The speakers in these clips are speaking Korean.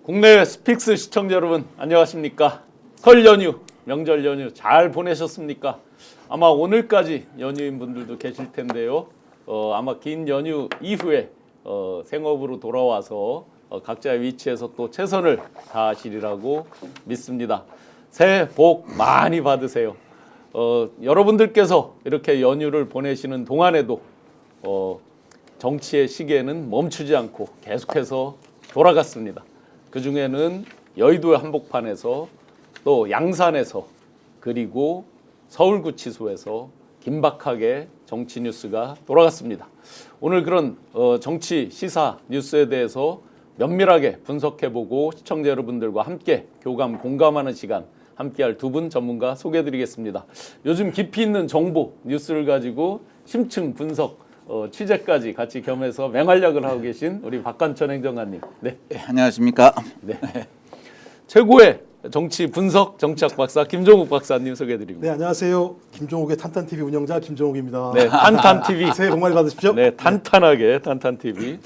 국내 스픽스 시청자 여러분 안녕하십니까? 설 연휴, 명절 연휴 잘 보내셨습니까? 아마 오늘까지 연휴인 분들도 계실 텐데요. 아마 긴 연휴 이후에 생업으로 돌아와서 각자의 위치에서 또 최선을 다하시리라고 믿습니다. 새해 복 많이 받으세요. 여러분들께서 이렇게 연휴를 보내시는 동안에도 정치의 시계는 멈추지 않고 계속해서 돌아갔습니다. 그 중에는 여의도의 한복판에서 또 양산에서 그리고 서울구치소에서 긴박하게 정치 뉴스가 돌아갔습니다. 오늘 그런 정치 시사 뉴스에 대해서 면밀하게 분석해보고 시청자 여러분들과 함께 교감 공감하는 시간 함께할 두 분 전문가 소개해드리겠습니다. 요즘 깊이 있는 정보 뉴스를 가지고 심층 분석 취재까지 같이 겸해서 맹활약을 하고 계신 우리 박관천 행정관님. 네. 네, 안녕하십니까. 네. 최고의 정치 분석 정치학 박사 김종욱 박사님 소개해드립니다. 네, 안녕하세요. 김종욱의 탄탄TV 운영자 김종욱입니다. 네, 탄탄TV. 새해 복 많이 받으십시오. 네, 탄탄하게 탄탄TV.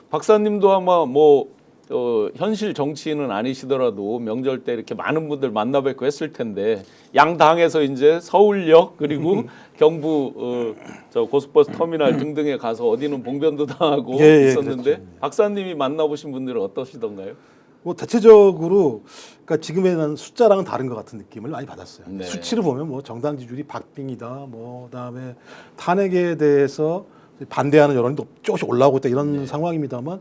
박사님도 아마 현실 정치인은 아니시더라도 명절 때 이렇게 많은 분들 만나 뵙고 했을 텐데 양당에서 이제 서울역 그리고 경부 고속버스 터미널 등등에 가서 어디는 봉변도 당하고 있었는데 그렇죠. 박사님이 만나보신 분들은 어떠시던가요? 뭐 대체적으로 그러니까 지금에는 숫자랑은 다른 것 같은 느낌을 많이 받았어요. 네. 수치를 보면 뭐 정당 지지율이 박빙이다, 뭐 그다음에 탄핵에 대해서 반대하는 여론이 조금씩 올라오고 있다 이런 상황입니다만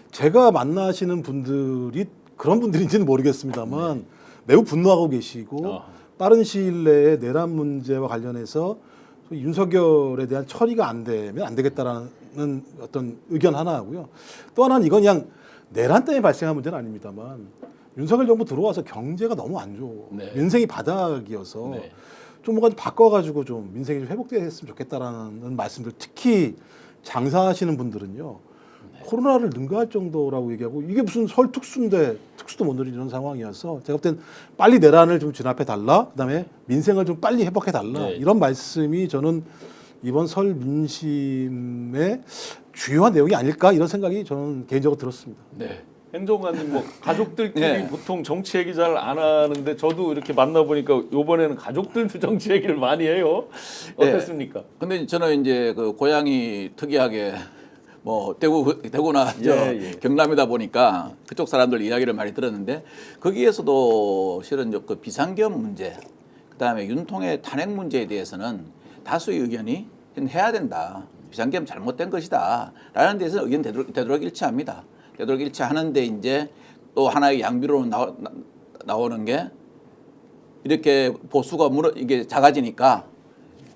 제가 만나시는 분들이 그런 분들인지는 모르겠습니다만 매우 분노하고 계시고 빠른 시일 내에 내란 문제와 관련해서 윤석열에 대한 처리가 안 되면 안 되겠다라는 어떤 의견 하나 하고요. 또 하나는 이건 그냥 내란 때문에 발생한 문제는 아닙니다만 윤석열 정부 들어와서 경제가 너무 안 좋아. 네. 민생이 바닥이어서 네. 좀 뭔가 좀 바꿔가지고 좀 민생이 좀 회복됐으면 좋겠다라는 말씀들 특히 장사하시는 분들은요. 코로나를 능가할 정도라고 얘기하고 이게 무슨 설 특수인데 특수도 못 누리는 상황이어서 제가 볼 땐 빨리 내란을 좀 진압해 달라. 그다음에 민생을 좀 빨리 회복해 달라. 네. 이런 말씀이 저는 이번 설 민심의 주요한 내용이 아닐까 이런 생각이 저는 개인적으로 들었습니다. 네. 행정관님 뭐 가족들끼리 네. 보통 정치 얘기 잘 안 하는데 저도 이렇게 만나보니까 이번에는 가족들도 정치 얘기를 많이 해요. 어땠습니까? 근데 저는 이제 그 고향이 특이하게 뭐 대구나 경남이다 보니까 그쪽 사람들 이야기를 많이 들었는데 거기에서도 실은 그 비상계엄 문제, 그다음에 윤통의 탄핵 문제에 대해서는 다수의 의견이 해야 된다. 비상계엄 잘못된 것이다. 라는 데서 의견 되도록 일치합니다. 되도록 일치하는데 이제 또 하나의 양비로 나오는 게 이렇게 보수가 이게 작아지니까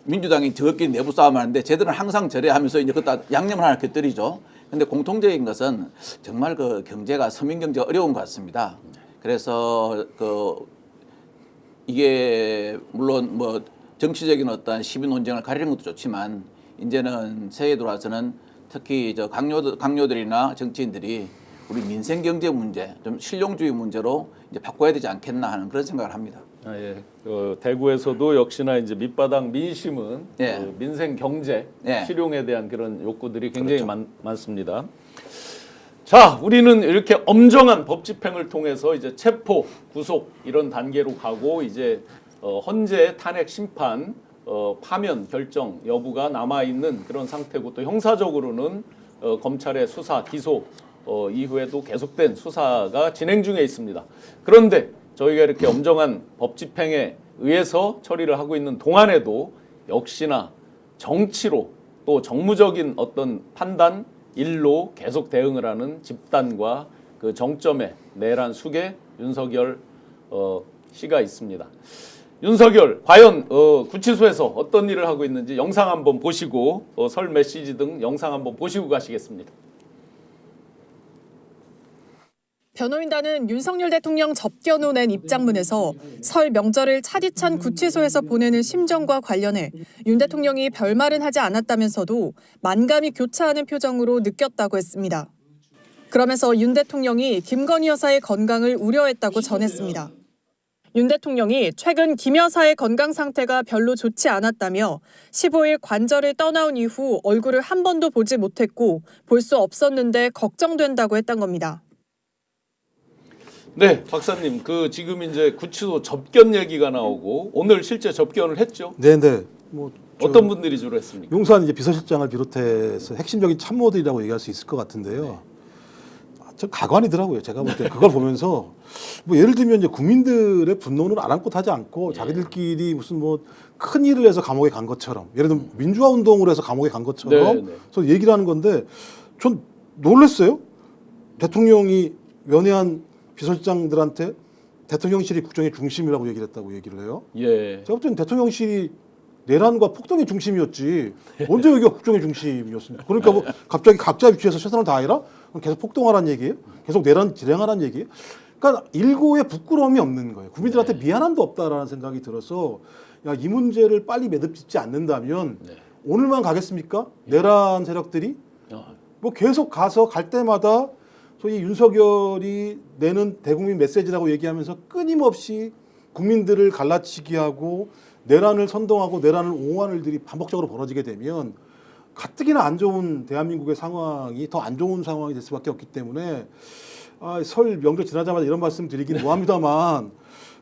민주당이 저끼리 내부 싸움을 하는데 쟤들은 항상 저래 하면서 이제 그다 양념을 하나 곁들이죠. 근데 공통적인 것은 정말 그 경제가 서민 경제가 어려운 것 같습니다. 그래서 이게 물론 뭐 정치적인 어떤 시비 논쟁을 가리는 것도 좋지만 이제는 새해에 들어와서는 특히 강요들이나 정치인들이 우리 민생 경제 문제, 좀 실용주의 문제로 이제 바꿔야 되지 않겠나 하는 그런 생각을 합니다. 예. 대구에서도 역시나 이제 밑바닥 민심은 예. 민생 경제 예. 실용에 대한 그런 욕구들이 굉장히 많습니다. 자, 우리는 이렇게 엄정한 법 집행을 통해서 이제 체포, 구속 이런 단계로 가고 이제 헌재 탄핵 심판, 파면 결정 여부가 남아 있는 그런 상태고 또 형사적으로는 검찰의 수사, 기소 이후에도 계속된 수사가 진행 중에 있습니다. 그런데 저희가 이렇게 엄정한 법 집행에 의해서 처리를 하고 있는 동안에도 역시나 정치로 또 정무적인 어떤 판단, 일로 계속 대응을 하는 집단과 그 정점에 내란 숙의 윤석열 씨가 있습니다. 윤석열 과연 구치소에서 어떤 일을 하고 있는지 영상 한번 보시고 설 메시지 등 영상 한번 보시고 가시겠습니다. 변호인단은 윤석열 대통령 접견후 낸 입장문에서 설 명절을 차디찬 구치소에서 보내는 심정과 관련해 윤 대통령이 별말은 하지 않았다면서도 만감이 교차하는 표정으로 느꼈다고 했습니다. 그러면서 윤 대통령이 김건희 여사의 건강을 우려했다고 전했습니다. 윤 대통령이 최근 김 여사의 건강 상태가 별로 좋지 않았다며 15일 관저를 떠나온 이후 얼굴을 한 번도 보지 못했고 볼 수 없었는데 걱정된다고 했던 겁니다. 네, 박사님, 그 지금 이제 구치소 접견 얘기가 나오고 오늘 실제 접견을 했죠? 네네. 뭐 어떤 분들이 주로 했습니까? 용산 이제 비서실장을 비롯해서 핵심적인 참모들이라고 얘기할 수 있을 것 같은데요. 좀 가관이더라고요. 제가 볼 때 그걸 보면서 뭐 예를 들면 이제 국민들의 분노는 아랑곳하지 않고 자기들끼리 무슨 뭐 큰 일을 해서 감옥에 간 것처럼, 예를 들면 민주화 운동을 해서 감옥에 간 것처럼 그래서 얘기를 하는 건데 전 놀랐어요. 대통령이 연예한 비서실장들한테 대통령실이 국정의 중심이라고 얘기를 했다고 얘기를 해요. 예. 제가 볼 때는 대통령실이 내란과 폭동의 중심이었지 언제 여기가 국정의 중심이었습니까? 그러니까 뭐 갑자기 각자 위치에서 최선을 다해라? 그럼 계속 폭동하라는 얘기예요? 계속 내란 진행하라는 얘기예요? 그러니까 일고의 부끄러움이 없는 거예요. 국민들한테 미안함도 없다라는 생각이 들어서 야, 이 문제를 빨리 매듭짓지 않는다면 오늘만 가겠습니까? 내란 세력들이 뭐 계속 가서 갈 때마다 소위 윤석열이 내는 대국민 메시지라고 얘기하면서 끊임없이 국민들을 갈라치기 하고 내란을 선동하고 내란을 옹호하는 일들이 반복적으로 벌어지게 되면 가뜩이나 안 좋은 대한민국의 상황이 더 안 좋은 상황이 될 수밖에 없기 때문에 설 명절 지나자마자 이런 말씀 드리긴 뭐합니다만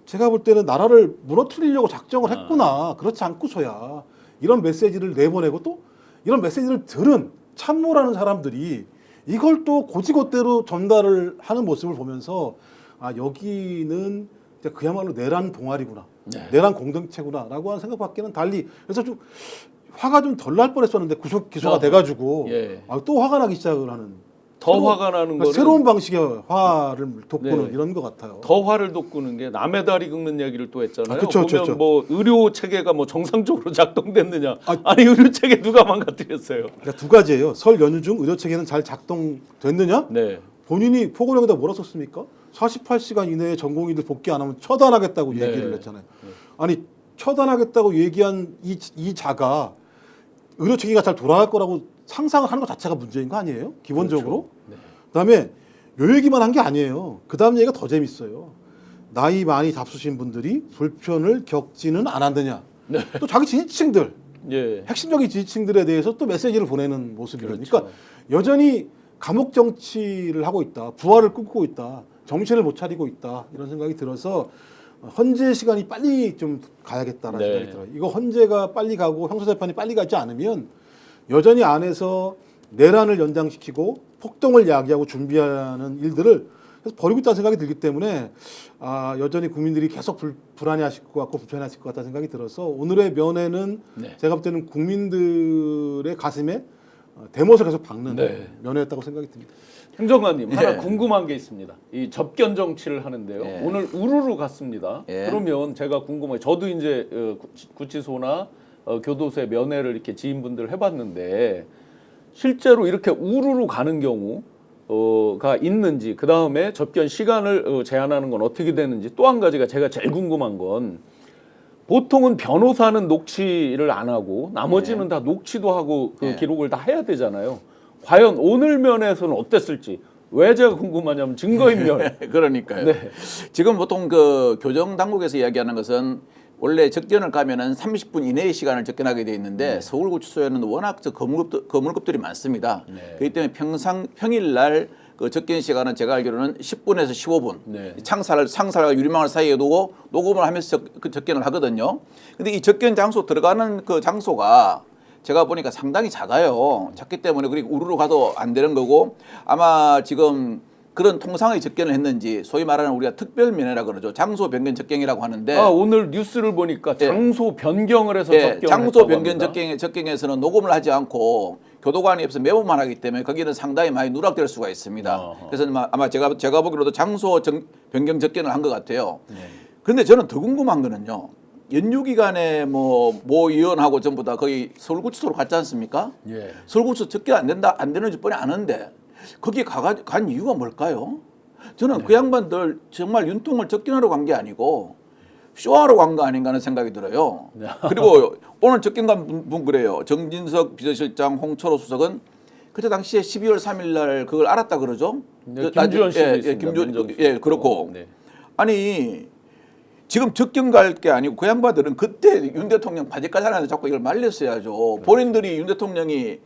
제가 볼 때는 나라를 무너뜨리려고 작정을 했구나. 그렇지 않고서야 이런 메시지를 내보내고 또 이런 메시지를 들은 참모라는 사람들이 이걸 또 고지고대로 전달을 하는 모습을 보면서 여기는 그야말로 내란 동아리구나. 내란 공동체구나라고 하는 생각밖에는 달리 그래서 좀 화가 좀 덜 날 뻔했었는데 기소가 돼가지고 또 화가 나기 시작을 하는 더 화가 나는 거는 새로운 방식의 화를 돋구는 이런 것 같아요. 더 화를 돋구는 게 남의 다리 긁는 얘기를 또 했잖아요. 그쵸, 보면 그쵸. 뭐 의료 체계가 뭐 정상적으로 작동됐느냐? 아니 의료 체계 누가 망가뜨렸어요? 그러니까 두 가지예요. 설 연휴 중 의료 체계는 잘 작동됐느냐? 네. 본인이 포고령에다 뭐라 썼습니까? 48시간 이내에 전공의들 복귀 안 하면 처단하겠다고 얘기를 했잖아요. 아니 처단하겠다고 얘기한 이 자가 의료 체계가 잘 돌아갈 거라고 상상을 하는 것 자체가 문제인 거 아니에요? 기본적으로. 그다음에 요 얘기만 한 게 아니에요. 그 다음 얘기가 더 재밌어요. 나이 많이 잡수신 분들이 불편을 겪지는 않았느냐. 또 자기 지지층들, 핵심적인 지지층들에 대해서 또 메시지를 보내는 모습이에요. 그러니까 여전히 감옥 정치를 하고 있다. 부활을 꿈꾸고 있다. 정신을 못 차리고 있다. 이런 생각이 들어서 헌재 시간이 빨리 좀 가야겠다라는 생각이 들어요. 이거 헌재가 빨리 가고 형사재판이 빨리 가지 않으면 여전히 안에서 내란을 연장시키고 폭동을 야기하고 준비하는 일들을 계속 벌이고 있다는 생각이 들기 때문에 여전히 국민들이 계속 불안해하실 것 같고 불편해하실 것 같다는 생각이 들어서 오늘의 면회는 제가 볼 때는 국민들의 가슴에 대못을 계속 박는 면회였다고 생각이 듭니다. 행정관님 하나 궁금한 게 있습니다. 이 접견 정치를 하는데요. 오늘 우르르 갔습니다. 그러면 제가 궁금해요. 저도 이제 구치소나 교도소에 면회를 이렇게 지인분들 해봤는데 실제로 이렇게 우르르 가는 경우가 있는지 그 다음에 접견 시간을 제한하는 건 어떻게 되는지 또 한 가지가 제가 제일 궁금한 건 보통은 변호사는 녹취를 안 하고 나머지는 다 녹취도 하고 그 기록을 다 해야 되잖아요. 과연 오늘 면에서는 어땠을지 왜 제가 궁금하냐면 증거인멸. 그러니까요. 지금 보통 그 교정 당국에서 이야기하는 것은 원래 접견을 가면은 30분 이내의 시간을 접견하게 돼 있는데 서울구치소에는 워낙 거물급들이 많습니다. 그렇기 때문에 평일날 그 접견 시간은 제가 알기로는 10분에서 15분. 창살과 유리망을 사이에 두고 녹음을 하면서 그 접견을 하거든요. 근데 이 접견 장소 들어가는 그 장소가 제가 보니까 상당히 작아요. 작기 때문에 그리고 우르르 가도 안 되는 거고 아마 지금 그런 통상의 접견을 했는지 소위 말하는 우리가 특별 면회라 그러죠. 장소 변경 접견이라고 하는데 오늘 뉴스를 보니까 장소 변경을 해서 접견을 장소 변경 접견에서는 녹음을 하지 않고 교도관이 없어 메모만 하기 때문에 거기는 상당히 많이 누락될 수가 있습니다. 그래서 아마 제가 보기로도 장소 변경 접견을 한 것 같아요. 그런데 저는 더 궁금한 거는요. 연휴 기간에 모 의원하고 전부 다 거기 서울구치소로 갔지 않습니까? 서울구치소 접견 안 되는지 뻔히 아는데 거기 간 이유가 뭘까요? 저는 그 양반들 정말 윤통을 접견하러 간 게 아니고 쇼하러 간 거 아닌가 하는 생각이 들어요. 그리고 오늘 접견 간 분 그래요. 정진석 비서실장, 홍철호 수석은 그때 당시에 12월 3일 날 그걸 알았다 그러죠. 김주현 씨. 그렇고 아니 지금 접견 갈 게 아니고 그 양반들은 그때 윤 대통령 바지까지 하면서 자꾸 이걸 말렸어야죠. 본인들이 윤 대통령이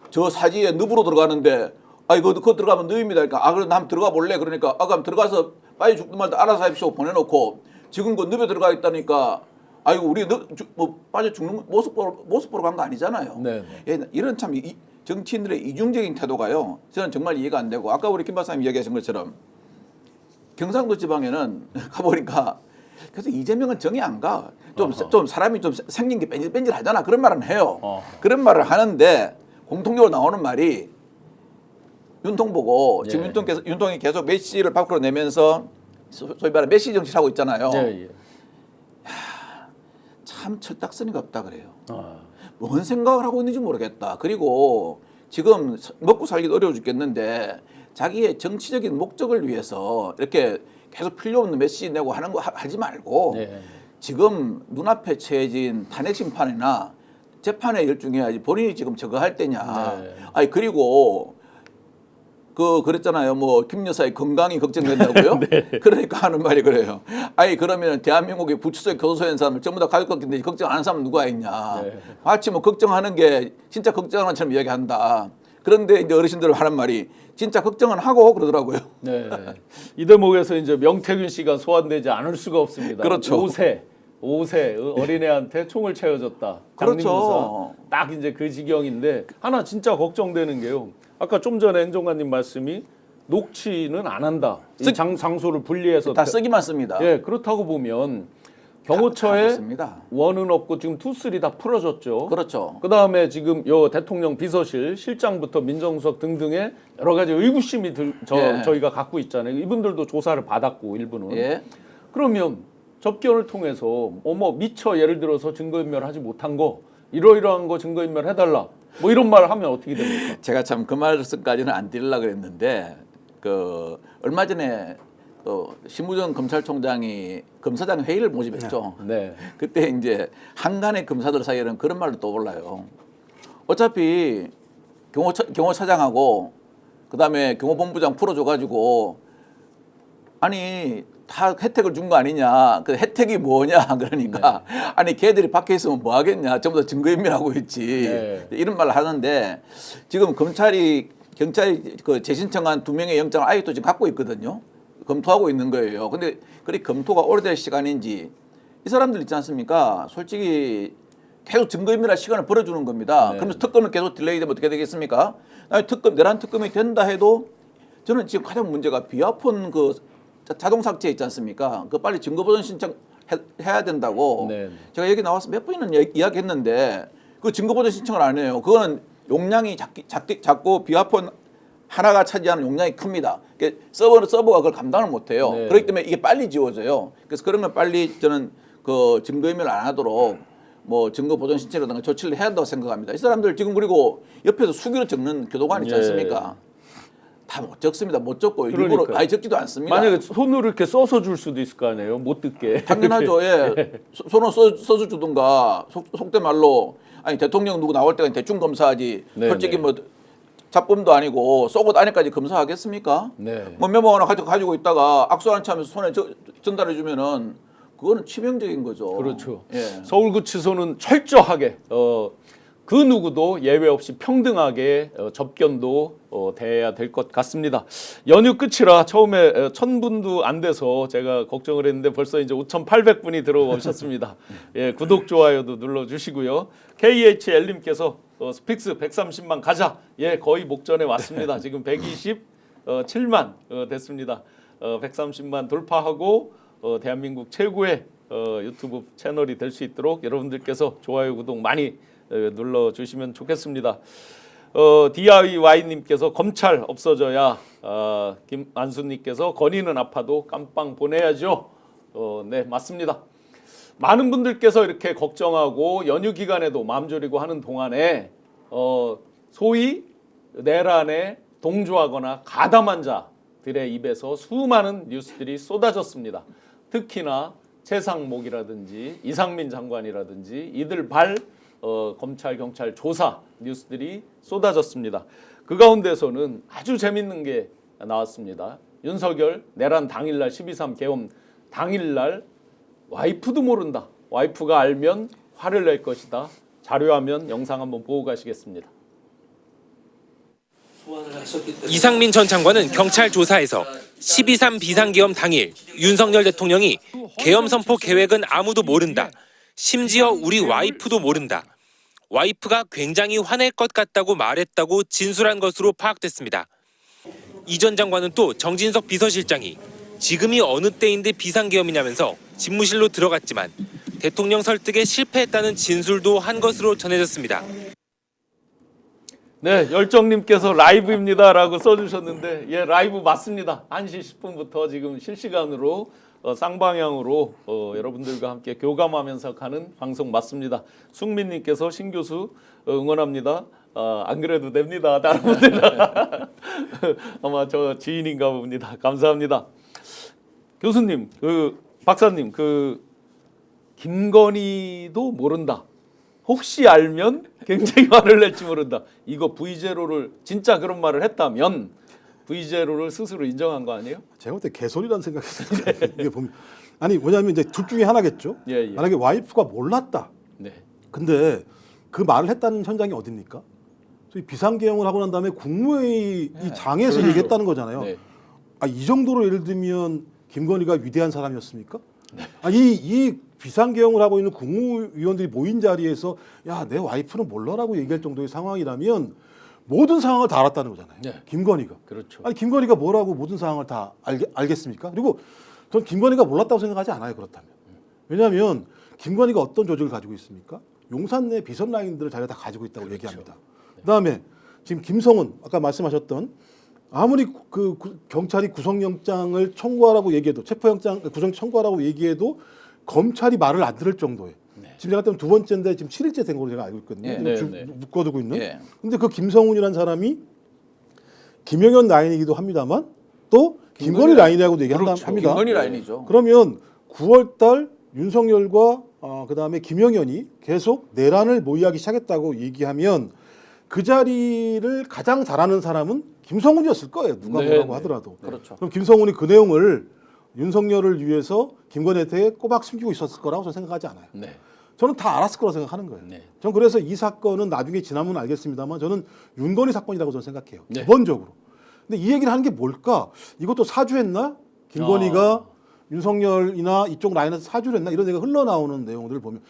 저 사지에 늪으로 들어가는데 그거 들어가면 너입니다. 그러니까 그럼 나 한번 들어가 볼래? 그러니까 그럼 들어가서 빨리 죽든 말든 알아서 하십시오 보내놓고 지금 그 늪에 들어가 있다니까 우리 뭐 빠져 죽는 모습 보러 간 거 아니잖아요. 네. 예, 이런 참 정치인들의 이중적인 태도가요. 저는 정말 이해가 안 되고 아까 우리 김 박사님 이야기하신 것처럼 경상도 지방에는 가보니까 그래서 이재명은 정이 안 가. 좀 사람이 좀 생긴 게 뺀질뺀질하잖아. 그런 말은 해요. 그런 말을 하는데 공통적으로 나오는 말이 윤통 보고 지금 윤통이 계속 메시를 밖으로 내면서 소위 말하는 메시 정치를 하고 있잖아요. 참 철딱서니가 없다 그래요. 뭔 생각을 하고 있는지 모르겠다. 그리고 지금 먹고 살기도 어려워 죽겠는데 자기의 정치적인 목적을 위해서 이렇게 계속 필요 없는 메시지 내고 하는 거 하지 말고 지금 눈앞에 처해진 탄핵 심판이나 재판에 열중해야지 본인이 지금 저거 할 때냐. 그리고 그랬잖아요. 뭐 김 여사의 건강이 걱정된다고요? 그러니까 하는 말이 그래요. 그러면 대한민국의 부추소에 교도소에 있는 사람을 전부 다 가족 같은데 걱정 안 하는 사람은 누가 있냐. 마치 뭐 걱정하는 게 진짜 걱정하는 것처럼 이야기한다. 그런데 이제 어르신들 하는 말이 진짜 걱정은 하고 그러더라고요. 네. 이 대목에서 이제 명태균 씨가 소환되지 않을 수가 없습니다. 그렇죠. 5세 어린애한테 총을 채워줬다. 그렇죠. 장님무사. 딱 이제 그 지경인데 하나 진짜 걱정되는 게요. 아까 좀 전에 행정관님 말씀이 녹취는 안 한다. 이 장소를 분리해서 다 쓰기만 씁니다. 예, 그렇다고 보면 경호처에 다 원은 없고 지금 투쓰리 다 풀어졌죠. 그렇죠. 그다음에 지금 요 대통령 비서실 실장부터 민정수석 등등의 여러 가지 의구심이 저희가 갖고 있잖아요. 이분들도 조사를 받았고 일부는. 그러면 접견을 통해서 미처 예를 들어서 증거인멸하지 못한 거 이러이러한 거 증거인멸해달라. 뭐 이런 말을 하면 어떻게 됩니까? 제가 참 그 말씀까지는 안 드리려고 그랬는데 얼마 전에 심우정 검찰총장이 검사장 회의를 모집했죠. 그때 이제 한간의 검사들 사이에는 그런 말도 떠올라요. 어차피 경호차장하고 그다음에 경호본부장 풀어줘가지고 다 혜택을 준 거 아니냐. 그 혜택이 뭐냐. 그러니까 걔들이 밖에 있으면 뭐 하겠냐. 전부 다 증거인멸하고 있지. 이런 말을 하는데 지금 경찰이 재신청한 2명의 영장을 아직도 지금 갖고 있거든요. 검토하고 있는 거예요. 근데 그리 검토가 오래될 시간인지 이 사람들 있지 않습니까? 솔직히 계속 증거인멸할 시간을 벌어주는 겁니다. 그러면서 특검은 계속 딜레이되면 어떻게 되겠습니까? 내란 특검이 된다 해도 저는 지금 가장 문제가 비아폰 자동 삭제 있지 않습니까? 빨리 증거보전 신청 해야 된다고. 제가 여기 나와서 몇 번이나 이야기했는데 그 증거보전 신청을 안 해요. 그거는 용량이 작고 비아폰 하나가 차지하는 용량이 큽니다. 서버가 그걸 감당을 못해요. 그렇기 때문에 이게 빨리 지워져요. 그래서 그런 건 빨리 저는 증거인멸 안 하도록 뭐 증거보전 신청이라든가 조치를 해야 한다고 생각합니다. 이 사람들 지금 그리고 옆에서 수기로 적는 교도관 있지 않습니까? 다 못 적습니다. 못 적고 일부러 아예 적지도 않습니다. 만약에 손으로 이렇게 써서 줄 수도 있을 거 아니에요. 못 듣게. 당연하죠. 손으로 써서 주든가 속된 말로 대통령 누구 나올 때가 대충 검사하지. 솔직히 뭐 잡범도 아니고 속옷 안에까지 검사하겠습니까? 뭐 메모 하나 가지고 있다가 악수 안 차면서 손에 전달해 주면은 그거는 치명적인 거죠. 그렇죠. 서울구치소는 철저하게 그 누구도 예외 없이 평등하게 접견도 돼야 될 것 같습니다. 연휴 끝이라 처음에 1000분도 안 돼서 제가 걱정을 했는데 벌써 이제 5,800분이 들어오셨습니다. 구독, 좋아요도 눌러주시고요. KHL님께서 스픽스 130만 가자. 거의 목전에 왔습니다. 지금 127만 됐습니다. 130만 돌파하고 대한민국 최고의 유튜브 채널이 될 수 있도록 여러분들께서 좋아요, 구독 많이 눌러주시면 좋겠습니다. DIY님께서 검찰 없어져야 김만수님께서 건의는 아파도 깜빵 보내야죠. 네, 맞습니다. 많은 분들께서 이렇게 걱정하고 연휴 기간에도 마음 졸이고 하는 동안에 소위 내란에 동조하거나 가담한 자들의 입에서 수많은 뉴스들이 쏟아졌습니다. 특히나 최상목이라든지 이상민 장관이라든지 이들 검찰 경찰 조사 뉴스들이 쏟아졌습니다. 그 가운데서는 아주 재밌는 게 나왔습니다. 윤석열 내란 당일날 12.3 계엄 당일날 와이프도 모른다. 와이프가 알면 화를 낼 것이다. 자료화면 영상 한번 보고 가시겠습니다. 소환을 이상민 전 장관은 경찰 조사에서 12.3 비상계엄 당일 윤석열 대통령이 계엄 선포 계획은 아무도 모른다. 심지어 우리 와이프도 모른다. 와이프가 굉장히 화낼 것 같다고 말했다고 진술한 것으로 파악됐습니다. 이 전 장관은 또 정진석 비서실장이 지금이 어느 때인데 비상계엄이냐면서 집무실로 들어갔지만 대통령 설득에 실패했다는 진술도 한 것으로 전해졌습니다. 네, 열정님께서 라이브입니다라고 써주셨는데 예, 라이브 맞습니다. 1시 10분부터 지금 실시간으로 쌍방향으로 여러분들과 함께 교감하면서 가는 방송 맞습니다. 숙민님께서 신 교수 응원합니다. 안 그래도 됩니다. 다른 분들은 아마 저 지인인가 봅니다. 감사합니다. 교수님, 박사님, 김건희도 모른다. 혹시 알면 굉장히 화를 낼지 모른다. 이거 V0를 진짜 그런 말을 했다면 V0를 스스로 인정한 거 아니에요? 제가 볼 때 개소리라는 생각이 들어요. 이게 보면 아니 뭐냐면 이제 둘 중에 하나겠죠. 예. 만약에 와이프가 몰랐다. 네. 근데 그 말을 했다는 현장이 어딥니까? 소위 비상계엄을 하고 난 다음에 국무회의 이 장에서 그렇죠. 얘기했다는 거잖아요. 네. 이 정도로 예를 들면 김건희가 위대한 사람이었습니까? 이 비상계엄을 하고 있는 국무위원들이 모인 자리에서 야, 내 와이프는 몰라라고 얘기할 정도의 상황이라면 모든 상황을 다 알았다는 거잖아요. 네. 김건희가. 그렇죠. 아니 김건희가 뭐라고 모든 상황을 다 알겠습니까? 그리고 전 김건희가 몰랐다고 생각하지 않아요. 그렇다면. 왜냐하면 김건희가 어떤 조직을 가지고 있습니까? 용산 내 비선 라인들을 자기가 다 가지고 있다고 얘기합니다. 그다음에 지금 김성은 아까 말씀하셨던 아무리 경찰이 구속영장을 청구하라고 얘기해도 체포영장 구속 청구하라고 얘기해도 검찰이 말을 안 들을 정도의 지금 제가 때문에 두 번째인데 지금 7일째 된 걸로 제가 알고 있거든요. 묶어두고 있는. 근데 그 김성훈이라는 사람이 김영현 라인이기도 합니다만 또 김건희 라인이라고도 얘기합니다. 김건희 라인이죠. 그러면 9월달 윤석열과 그다음에 김영현이 계속 내란을 모의하기 시작했다고 얘기하면 그 자리를 가장 잘하는 사람은 김성훈이었을 거예요. 누가 뭐라고 하더라도. 그렇죠. 그럼 김성훈이 그 내용을 윤석열을 위해서 김건희한테 꼬박 숨기고 있었을 거라고 저는 생각하지 않아요. 네. 저는 다 알았을 거라고 생각하는 거예요. 네. 저는 그래서 이 사건은 나중에 지나면 알겠습니다만 저는 윤건희 사건이라고 저는 생각해요. 네. 기본적으로. 근데 이 얘기를 하는 게 뭘까? 이것도 사주했나? 김건희가 윤석열이나 이쪽 라인에서 사주를 했나? 이런 얘기가 흘러나오는 내용들을 보면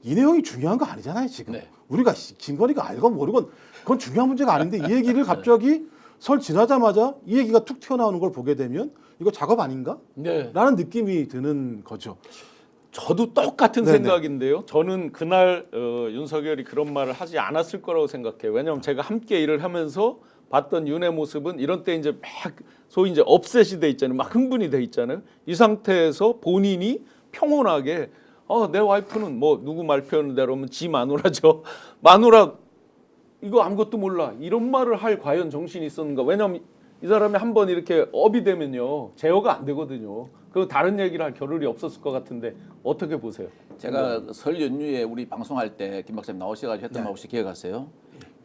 이 내용이 중요한 거 아니잖아요. 지금. 네. 우리가 김건희가 알건 모르건 그건 중요한 문제가 아닌데 이 얘기를 갑자기 설 지나자마자 이 얘기가 툭 튀어나오는 걸 보게 되면 이거 작업 아닌가? 네. 라는 느낌이 드는 거죠. 저도 똑같은 네네. 생각인데요. 저는 그날 윤석열이 그런 말을 하지 않았을 거라고 생각해요. 왜냐하면 제가 함께 일을 하면서 봤던 윤의 모습은 이런 때 이제 막 소위 이제 업셋이 돼 있잖아요. 막 흥분이 돼 있잖아요. 이 상태에서 본인이 평온하게 내 와이프는 뭐 누구 말 표현은 대로 하면 지 마누라죠. 마누라 이거 아무것도 몰라. 이런 말을 할 과연 정신이 있었는가. 왜냐하면 이 사람이 한번 이렇게 업이 되면요. 제어가 안 되거든요. 그 다른 얘기를 할 겨를이 없었을 것 같은데 어떻게 보세요? 제가 설 연휴에 우리 방송할 때 김 박사님 나오셔가지고 했던 말 혹시 기억하세요?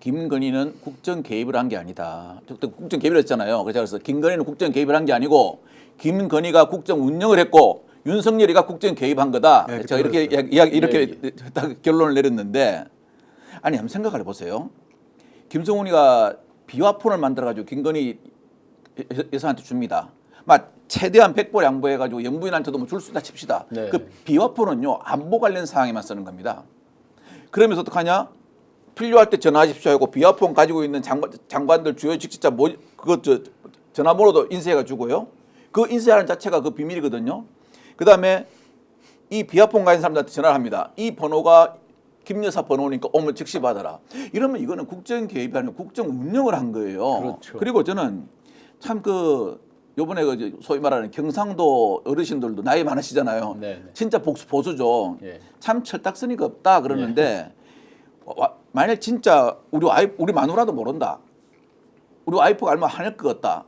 김건희는 국정 개입을 한 게 아니다. 그때 국정 개입을 했잖아요. 그래서 김건희는 국정 개입을 한 게 아니고 김건희가 국정 운영을 했고 윤석열이가 국정 개입한 거다. 네, 제가 이렇게 딱 결론을 내렸는데 아니 한번 생각을 해보세요. 김성훈이가 비화폰을 만들어가지고 김건희 여사한테 줍니다. 막 최대한 백보 양보해가지고 영부인한테도 뭐 줄 수 있다 칩시다. 네. 그 비화폰은요 안보 관련 사항에만 쓰는 겁니다. 그러면서 어떡하냐? 필요할 때 전화하십시오 하고 비화폰 가지고 있는 장관들 주요 직책자 전화번호도 인쇄해가 주고요. 그 인쇄하는 자체가 그 비밀이거든요. 그 다음에 이 비화폰 가진 사람들한테 전화를 합니다. 이 번호가 김 여사 번호니까 오면 즉시 받아라. 이러면 이거는 국정 개입이 아니라 국정 운영을 한 거예요. 그렇죠. 그리고 저는 참 요번에 소위 말하는 경상도 어르신들도 나이 많으시잖아요. 네네. 진짜 보수죠. 예. 참 철딱서니가 없다 그러는데 만약 진짜 우리 마누라도 모른다. 우리 와이프가 얼마 화낼 것 같다.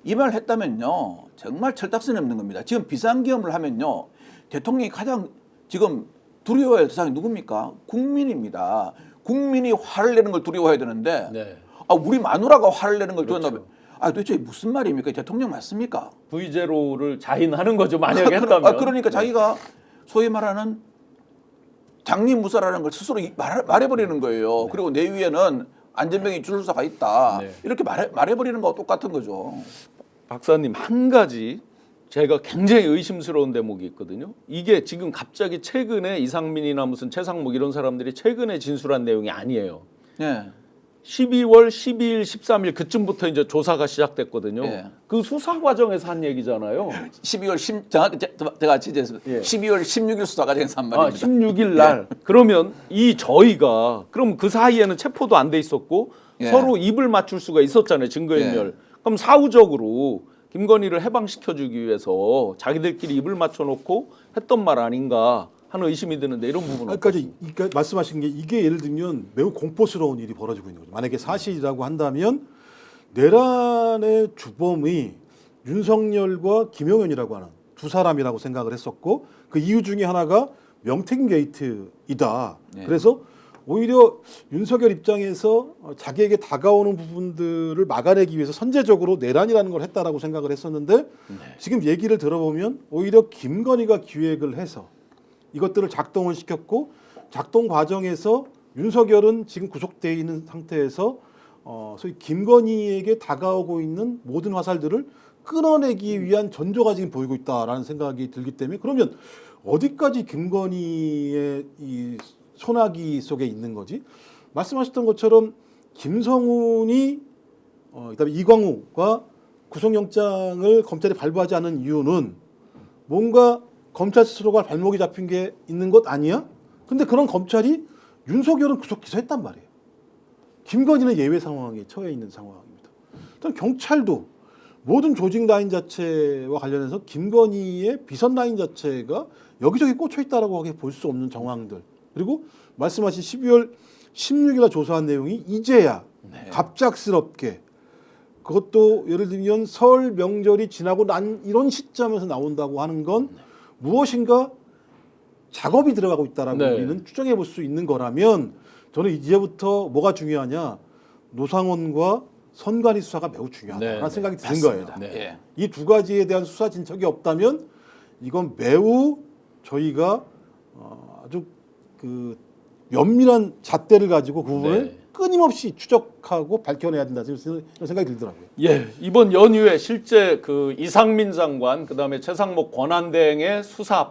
이 말을 했다면요. 정말 철딱선이 없는 겁니다. 지금 비상계엄을 하면요. 대통령이 가장 지금 두려워할 대상이 누굽니까? 국민입니다. 국민이 화를 내는 걸 두려워해야 되는데 네. 우리 마누라가 화를 내는 걸 그렇죠. 두려워한다면 도대체 무슨 말입니까? 대통령 맞습니까? V0를 자인하는 거죠. 만약에 했다면. 그러니까 자기가 소위 말하는 장리무사라는 걸 스스로 말해버리는 거예요. 그리고 내 위에는 안전병이 주술사가 있다. 네. 이렇게 말해버리는 거와 똑같은 거죠. 박사님, 한 가지 제가 굉장히 의심스러운 대목이 있거든요. 이게 지금 갑자기 최근에 이상민이나 무슨 최상목 이런 사람들이 최근에 진술한 내용이 아니에요. 예. 12월 12일, 13일 그쯤부터 이제 조사가 시작됐거든요. 예. 그 수사 과정에서 한 얘기잖아요. 12월 10 제가 취재했습니다. 예. 12월 16일 수사 과정에서 한 아, 말입니다. 16일 날. 그러면 저희가 그럼 그 사이에는 체포도 안 돼 있었고 예. 서로 입을 맞출 수가 있었잖아요. 증거인멸. 그럼 사후적으로 김건희를 해방시켜주기 위해서 자기들끼리 입을 맞춰놓고 했던 말 아닌가 하는 의심이 드는데 이런 부분은 그러니까 말씀하신 게 이게 예를 들면 매우 공포스러운 일이 벌어지고 있는 거죠. 만약에 사실이라고 한다면 내란의 주범이 윤석열과 김용현이라고 하는 두 사람이라고 생각을 했었고 그 이유 중에 하나가 명태균 게이트이다. 네. 그래서 오히려 윤석열 입장에서 자기에게 다가오는 부분들을 막아내기 위해서 선제적으로 내란이라는 걸 했다라고 생각을 했었는데 지금 얘기를 들어보면 오히려 김건희가 기획을 해서 이것들을 작동을 시켰고 작동 과정에서 윤석열은 지금 구속되어 있는 상태에서 소위 김건희에게 다가오고 있는 모든 화살들을 끊어내기 위한 전조가 지금 보이고 있다라는 생각이 들기 때문에 그러면 어디까지 김건희의 이 소나기 속에 있는 거지? 말씀하셨던 것처럼 김성훈이 그다음에 이광우가 구속영장을 검찰이 발부하지 않은 이유는 뭔가 검찰 스스로가 발목이 잡힌 게 있는 것 아니야? 근데 그런 검찰이 윤석열은 구속 기소했단 말이에요. 김건희는 예외 상황에 처해 있는 상황입니다. 일단 경찰도 모든 조직 라인 자체와 관련해서 김건희의 비선 라인 자체가 여기저기 꽂혀 있다라고 볼 수 없는 정황들. 그리고 말씀하신 12월 16일에 조사한 내용이 이제야 갑작스럽게 그것도 예를 들면 설 명절이 지나고 난 이런 시점에서 나온다고 하는 건 무엇인가 작업이 들어가고 있다라고 네. 우리는 추정해 볼 수 있는 거라면 저는 이제부터 뭐가 중요하냐 노상원과 선관위 수사가 매우 중요하다는 네, 생각이 드는 맞습니다. 거예요. 예. 이 두 가지에 대한 수사 진척이 없다면 이건 매우 저희가 아주 그 면밀한 잣대를 가지고 그 부분을 네. 끊임없이 추적하고 밝혀내야 된다 이런 생각이 들더라고요. 예, 이번 연휴에 실제 그 이상민 장관 그다음에 최상목 권한대행의 수사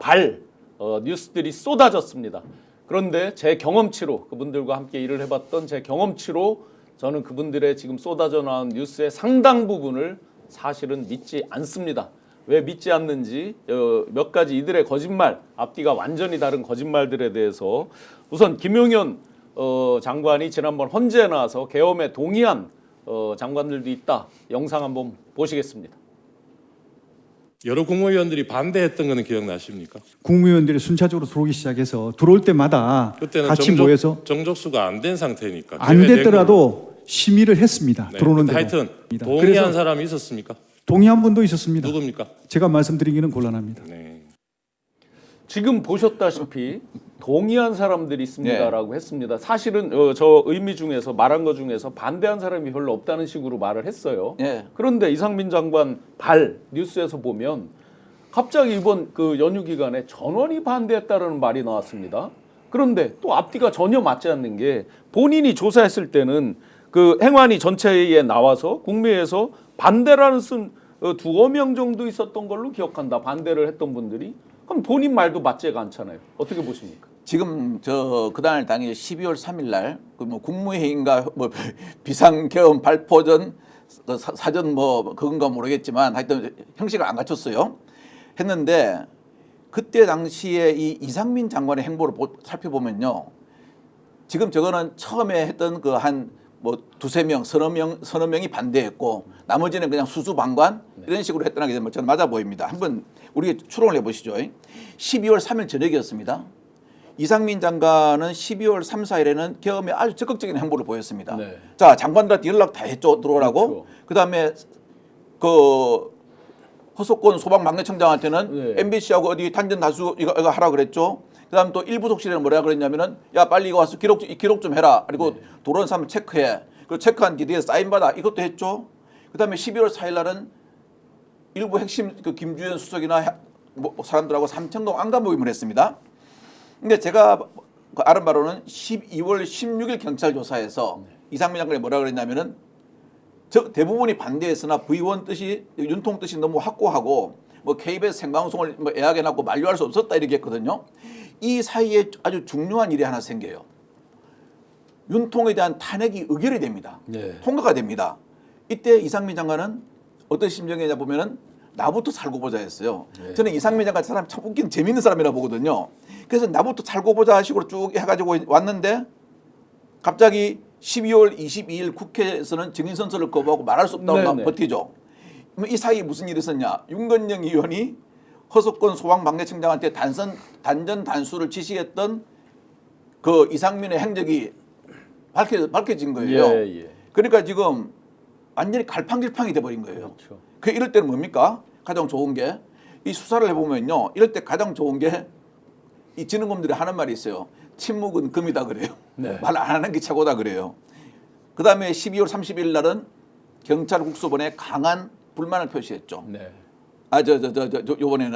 뉴스들이 쏟아졌습니다. 그런데 제 경험치로 그분들과 함께 일을 해봤던 제 경험치로 저는 그분들의 지금 쏟아져 나온 뉴스의 상당 부분을 사실은 믿지 않습니다. 왜 믿지 않는지 몇 가지 이들의 거짓말, 앞뒤가 완전히 다른 거짓말들에 대해서 우선 김용현 장관이 지난번 헌재에 나와서 계엄에 동의한 장관들도 있다. 영상 한번 보시겠습니다. 여러 국무위원들이 반대했던 거는 기억나십니까? 국무위원들이 순차적으로 들어오기 시작해서 들어올 때마다 그때는 같이 모여서 정족수가 안 된 상태니까 안 됐더라도 심의를 했습니다. 네. 들어오는 근데 대로. 하여튼 동의한 사람이 있었습니까? 동의한 분도 있었습니다. 누굽니까? 제가 말씀드리기는 곤란합니다. 네. 지금 보셨다시피 동의한 사람들이 있습니다라고 했습니다. 사실은 저 의미 중에서 말한 것 중에서 반대한 사람이 별로 없다는 식으로 말을 했어요. 예. 그런데 이상민 장관 뉴스에서 보면 갑자기 이번 그 연휴 기간에 전원이 반대했다라는 말이 나왔습니다. 그런데 또 앞뒤가 전혀 맞지 않는 게 본인이 조사했을 때는 그 행안위 전체에 나와서 국회에서 반대라는 쓴 두어 명 정도 있었던 걸로 기억한다. 반대를 했던 분들이. 그럼 본인 말도 맞지가 않잖아요. 어떻게 보십니까? 지금 그날 당일 12월 3일 날 그 뭐 국무회의인가 뭐 비상계엄 발표 전 사전 뭐 그건가 모르겠지만 하여튼 형식을 안 갖췄어요. 했는데 그때 당시에 이 이상민 장관의 행보를 살펴보면요. 지금 저거는 처음에 했던 그 한 뭐 두세 명, 서너 명이 반대했고 나머지는 그냥 수수방관 이런 식으로 했다는 게 저는 맞아 보입니다. 한번 우리 추론을 해보시죠. 12월 3일 저녁이었습니다. 이상민 장관은 12월 3, 4일에는 계엄에 아주 적극적인 행보를 보였습니다. 네. 자, 장관들한테 연락 다 했죠. 들어오라고. 그렇죠. 그다음에 그 허석권 소방망내청장한테는 네. MBC하고 어디 단전 다수 이거 하라 그랬죠. 그다음 또 일부 속실에는 뭐라 그랬냐면은 야 빨리 이거 와서 기록 좀 해라. 그리고 들어온 사람 체크해. 그리고 체크한 뒤에 사인 받아. 이것도 했죠. 그다음에 12월 4일 날은 일부 핵심 그 김주현 수석이나 뭐 사람들하고 삼청동 안가 모임을 했습니다. 근데 제가 아는 바로는 12월 16일 경찰 조사에서 이상민 장관이 뭐라 그랬냐면은 대부분이 반대했으나 V1 뜻이 윤통 뜻이 너무 확고하고 뭐 KBS 생방송을 뭐 예약해놨고 만류할 수 없었다 이렇게 했거든요. 이 사이에 아주 중요한 일이 하나 생겨요. 윤통에 대한 탄핵이 의결이 됩니다. 네. 통과가 됩니다. 이때 이상민 장관은 어떤 심정이냐 보면은 나부터 살고 보자 했어요. 저는 이상민 장관 사람 참 웃긴 재밌는 사람이라 보거든요. 그래서 나부터 살고 보자 식으로 쭉 해가지고 왔는데 갑자기 12월 22일 국회에서는 증인선서를 거부하고 말할 수 없다고 막 네네. 버티죠. 이 사이에 무슨 일이 있었냐. 윤건영 의원이 허석권 소방방재청장한테 단전 단수를 지시했던 그 이상민의 행적이 밝혀진 거예요. 예. 그러니까 지금 완전히 갈팡질팡이 돼버린 거예요. 그렇죠. 그 이럴 때는 뭡니까? 가장 좋은 게 이 수사를 해보면요. 이럴 때 가장 좋은 게 이 진흥범들이 하는 말이 있어요. 침묵은 금이다 그래요. 네. 말 안 하는 게 최고다 그래요. 그 다음에 12월 30일 날은 경찰 국수본에 강한 불만을 표시했죠. 네.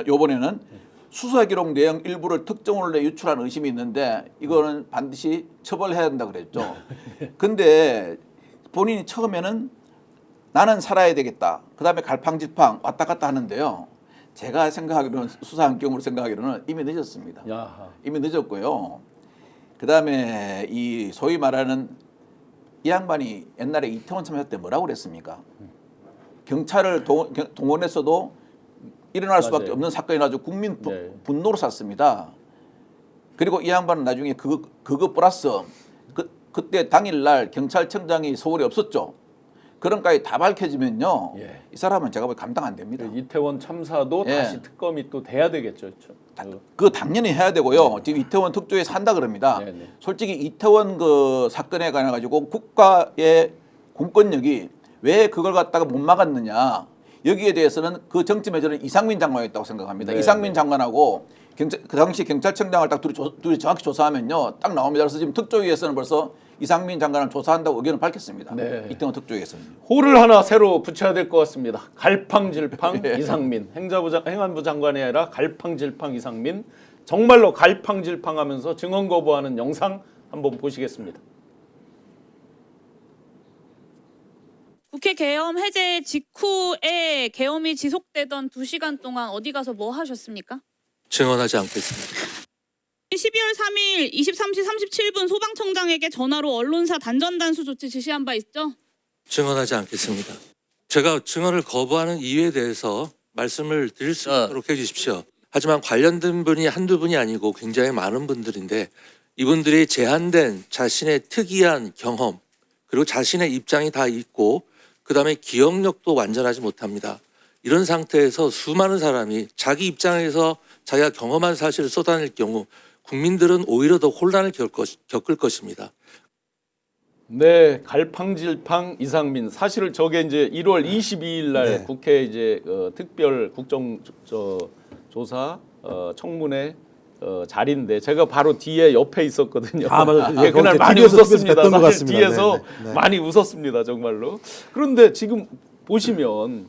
요번에는 수사 기록 내용 일부를 특정으로 유출한 의심이 있는데 이거는 반드시 처벌해야 된다 그랬죠. 근데 본인이 처음에는 나는 살아야 되겠다. 그다음에 갈팡질팡 왔다 갔다 하는데요. 제가 생각하기로는 수사 한경으로 생각하기로는 이미 늦었습니다. 야하. 이미 늦었고요. 그다음에 이 소위 말하는 이 양반이 옛날에 이태원 참사 때 뭐라고 그랬습니까? 경찰을 동원했어도 일어날 수밖에 맞아요. 없는 사건이 나서 국민 네. 분노로 샀습니다. 그리고 이 양반은 나중에 그거 플러스 그때 당일날 경찰청장이 서울에 없었죠. 그런 까지 다 밝혀지면요. 예. 이 사람은 제가 보기 감당 안 됩니다. 그 이태원 참사도 예. 다시 특검이 또 돼야 되겠죠. 그거 당연히 해야 되고요. 지금 이태원 특조에 산다 그럽니다. 네네. 솔직히 이태원 그 사건에 관해 가지고 국가의 공권력이 왜 그걸 갖다가 못 막았느냐. 여기에 대해서는 그 정점에 저는 이상민 장관이었다고 생각합니다. 네, 이상민 네. 장관하고 그 당시 경찰청장을 딱 둘이 정확히 조사하면요. 딱 나옵니다. 그래서 지금 특조위에서는 벌써 이상민 장관을 조사한다고 의견을 밝혔습니다. 네. 이태원 특조위에서는. 호를 하나 새로 붙여야 될 것 같습니다. 갈팡질팡 예. 이상민. 행안부 장관이 아니라 갈팡질팡 이상민. 정말로 갈팡질팡하면서 증언 거부하는 영상 한번 보시겠습니다. 국회 계엄 해제 직후에 계엄이 지속되던 2시간 동안 어디 가서 뭐 하셨습니까? 증언하지 않겠습니다. 12월 3일 23시 37분 소방청장에게 전화로 언론사 단전 단수 조치 지시한 바 있죠? 증언하지 않겠습니다. 제가 증언을 거부하는 이유에 대해서 말씀을 드릴 수 있도록 해주십시오. 하지만 관련된 분이 한두 분이 아니고 굉장히 많은 분들인데 이분들이 제한된 자신의 특이한 경험 그리고 자신의 입장이 다 있고 그다음에 기억력도 완전하지 못합니다. 이런 상태에서 수많은 사람이 자기 입장에서 자기가 경험한 사실을 쏟아낼 경우 국민들은 오히려 더 혼란을 겪을 것입니다. 네, 갈팡질팡 이상민. 사실은 저게 이제 1월 22일 날 네. 국회 이제 특별 조사 청문회 자리인데 제가 바로 뒤에 옆에 있었거든요. 아, 맞아요. 예, 그날 거기 많이 뒤에서 웃었습니다. 뵀던 것 사실 같습니다. 뒤에서 네, 네. 많이 웃었습니다, 정말로. 그런데 지금 보시면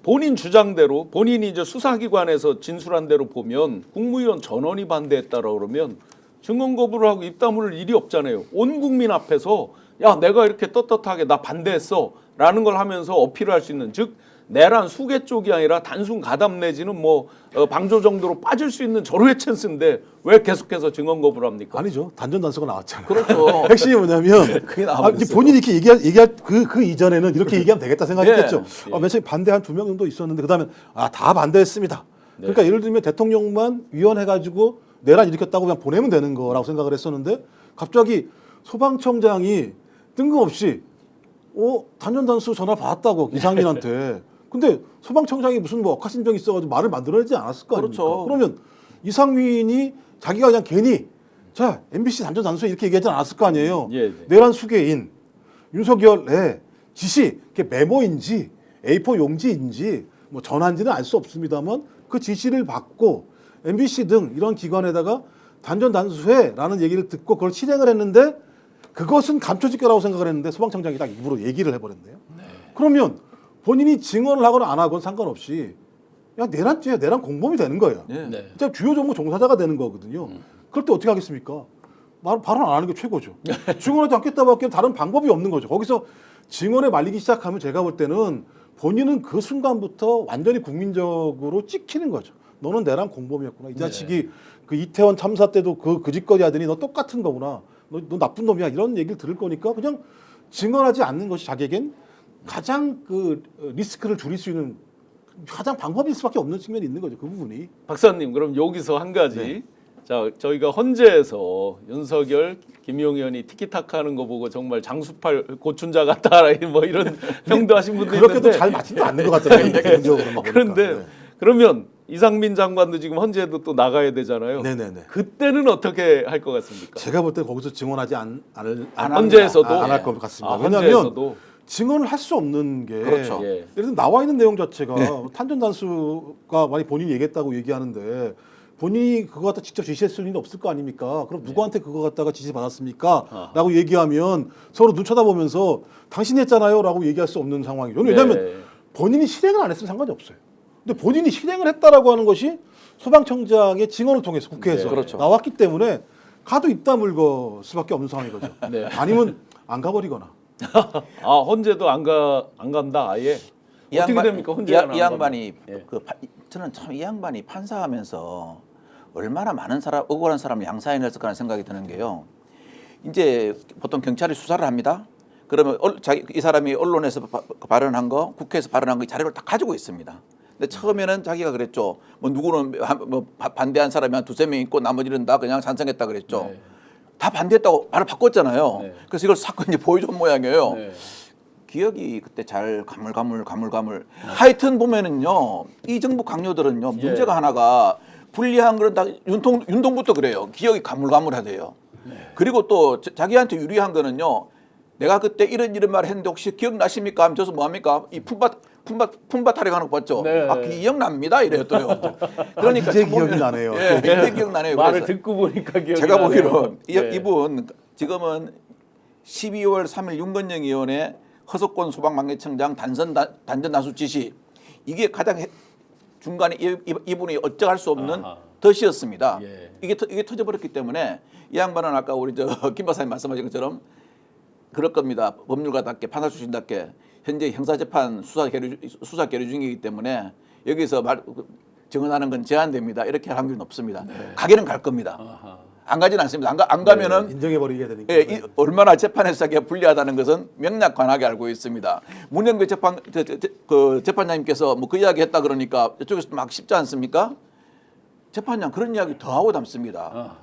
본인 주장대로 본인이 이제 수사기관에서 진술한 대로 보면 국무위원 전원이 반대했다라 그러면 증언 거부를 하고 입 다물 일이 없잖아요. 온 국민 앞에서 야 내가 이렇게 떳떳하게 나 반대했어라는 걸 하면서 어필을 할 수 있는 즉 내란 수개 쪽이 아니라 단순 가담 내지는 뭐 방조 정도로 빠질 수 있는 절호의 찬스인데 왜 계속해서 증언 거부를 합니까? 아니죠. 단전 단수가 나왔잖아요. 그렇죠. 핵심이 뭐냐면 그게 나와버렸어요. 이제 본인이 이렇게 얘기할 그 이전에는 이렇게 얘기하면 되겠다 생각했겠죠. 예. 맨 처음에 반대 한 2명 정도 있었는데 그다음에 다 반대했습니다. 그러니까 예를 들면 대통령만 위원해가지고 내란 일으켰다고 그냥 보내면 되는 거라고 생각을 했었는데 갑자기 소방청장이 뜬금없이 단전 단수 전화 받았다고 이상민한테. 근데 소방청장이 무슨 뭐 억하심정이 있어가지고 말을 만들어내지 않았을 거 아닙니까? 그렇죠. 그러면 이상민이 자기가 그냥 괜히 자 MBC 단전 단수 이렇게 얘기하지 않았을 거 아니에요. 예. 내란 수괴인 윤석열의 지시, 그게 메모인지 A4 용지인지 뭐 전화인지는 알 수 없습니다만 그 지시를 받고 MBC 등 이런 기관에다가 단전 단수해라는 얘기를 듣고 그걸 실행을 했는데 그것은 감초직결라고 생각을 했는데 소방청장이 딱 입으로 얘기를 해버렸네요. 그러면 본인이 증언을 하거나 안 하건 상관없이 야 내란죄야 내란 공범이 되는 거예요. 네. 네. 진짜 주요 정보 종사자가 되는 거거든요. 그럴 때 어떻게 하겠습니까? 발언 안 하는 게 최고죠. 증언하지 않겠다밖에 다른 방법이 없는 거죠. 거기서 증언에 말리기 시작하면 제가 볼 때는 본인은 그 순간부터 완전히 국민적으로 찍히는 거죠. 너는 내랑 공범이었구나. 이 자식이 그 이태원 참사 때도 그 짓거리 하더니 너 똑같은 거구나. 너 나쁜 놈이야. 이런 얘기를 들을 거니까 그냥 증언하지 않는 것이 자기에겐 가장 그 리스크를 줄일 수 있는 가장 방법일 수밖에 없는 측면이 있는 거죠. 그 부분이. 박사님, 그럼 여기서 한 가지. 자, 저희가 헌재에서 윤석열, 김용 의원이 티키타카하는 거 보고 정말 장수팔 고춘자 같다 뭐 이런 평도 하신 분도 있는데 그렇게도 잘 맞지도 않는 것 같더라고요. 개인적으로 그런데 그러면 이상민 장관도 지금 헌재에도 또 나가야 되잖아요. 네네네. 그때는 어떻게 할 것 같습니까? 제가 볼 때 거기서 증언하지 헌재에서도 안 할 것 같습니다. 왜냐하면 헌재에서도 증언을 할 수 없는 게 그렇죠. 예. 예를 들어 나와 있는 내용 자체가 탄전 단수가 많이 본인이 얘기했다고 얘기하는데 본인이 그거 갖다 직접 지시했을 리는 없을 거 아닙니까? 그럼 누구한테 그거 갖다가 지시 받았습니까? 라고 얘기하면 서로 눈 쳐다보면서 당신이 했잖아요 라고 얘기할 수 없는 상황이죠. 왜냐하면 본인이 실행을 안 했으면 상관이 없어요. 근데 본인이 실행을 했다라고 하는 것이 소방청장의 증언을 통해서 국회에서 그렇죠. 나왔기 때문에 가도 입 다물고 수밖에 없는 상황인 거죠. 아니면 안 가버리거나. 헌재도 안 간다 아예. 어떻게 됩니까? 헌재가 이 양반이 저는 참 이 양반이 판사하면서 얼마나 많은 억울한 사람을 양사해냈을까 하는 생각이 드는 게요. 이제 보통 경찰이 수사를 합니다. 그러면 이 사람이 언론에서 발언한 거, 국회에서 발언한 거 자료를 다 가지고 있습니다. 근데 처음에는 자기가 그랬죠. 뭐 누구는 반대한 사람이 한 두세 명 있고 나머지는 다 그냥 찬성했다 그랬죠. 다 반대했다고 말을 바꿨잖아요. 그래서 이걸 사건 이제 보여준 모양이에요. 기억이 그때 잘 가물가물. 하여튼 보면은요, 이 정부 강요들은요, 문제가 하나가 불리한 그런 다 윤통부터 그래요. 기억이 가물가물하대요. 그리고 또 자기한테 유리한 거는요, 내가 그때 이런 말을 했는데 혹시 기억나십니까? 하면 저서 뭐합니까? 이 품바 타령하는 거 봤죠? 기억납니다. 이래요, 또요. 그러니까 이제 기억이 나네요. 이제 기억나네요. 말을 듣고 보니까 기억이 제가 나네요. 보기로 이분 지금은 12월 3일 윤건영 의원의 허석권 소방관계청장 단전 나수 지시 이게 가장 중간에 이분이 어쩌할 수 없는 덫이었습니다. 이게 터져버렸기 때문에 이 양반은 아까 우리 김 박사님 말씀하신 것처럼 그럴 겁니다. 법률가답게 판사 출신답게 현재 형사재판 수사 계류 중이기 때문에 여기서 증언하는 건 제한됩니다. 이렇게 할 확률은 없습니다. 가게는 갈 겁니다. 안 가지는 않습니다. 안 가면은 인정해버리게 되니까. 얼마나 재판에서 자기가 불리하다는 것은 명확하게 알고 있습니다. 문영배 재판장님께서 뭐 그 이야기 했다 그러니까 이쪽에서 막 쉽지 않습니까? 재판장 그런 이야기 더 하고 남습니다.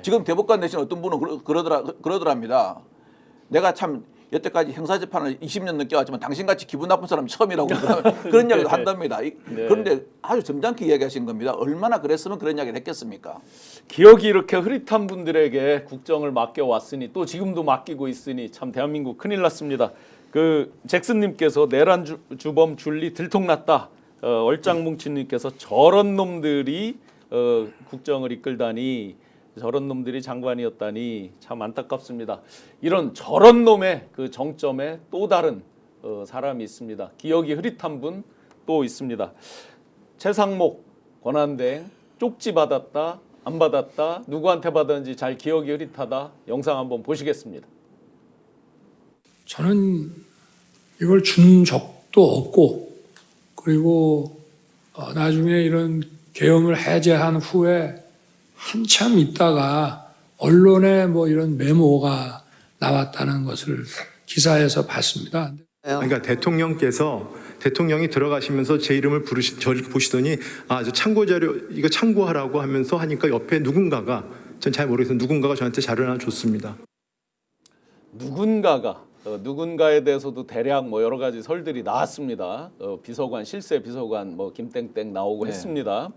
지금 대법관 내신 어떤 분은 그러더랍니다. 내가 참 여태까지 형사재판을 20년 넘게 왔지만 당신같이 기분 나쁜 사람 처음이라고 그런 이야기도 한답니다. 그런데 아주 점잖게 이야기하신 겁니다. 얼마나 그랬으면 그런 이야기를 했겠습니까? 기억이 이렇게 흐릿한 분들에게 국정을 맡겨왔으니 또 지금도 맡기고 있으니 참 대한민국 큰일 났습니다. 그 잭슨님께서 내란 주범 줄리 들통났다. 얼짱뭉치님께서 저런 놈들이 국정을 이끌다니 저런 놈들이 장관이었다니 참 안타깝습니다. 이런 저런 놈의 그 정점에 또 다른 사람이 있습니다. 기억이 흐릿한 분 또 있습니다. 최상목 권한대행 쪽지 받았다 안 받았다 누구한테 받았는지 잘 기억이 흐릿하다. 영상 한번 보시겠습니다. 저는 이걸 준 적도 없고 그리고 나중에 이런 계엄을 해제한 후에 한참 있다가 언론에 뭐 이런 메모가 나왔다는 것을 기사에서 봤습니다. 그러니까 대통령이 들어가시면서 제 이름을 저를 보시더니 저 참고 자료 이거 참고하라고 하면서 하니까 옆에 누군가가 전 잘 모르겠어요. 누군가가 저한테 자료를 하나 줬습니다. 누군가에 대해서도 대략 뭐 여러 가지 설들이 나왔습니다. 비서관 실세 비서관 뭐 김땡땡 나오고 했습니다.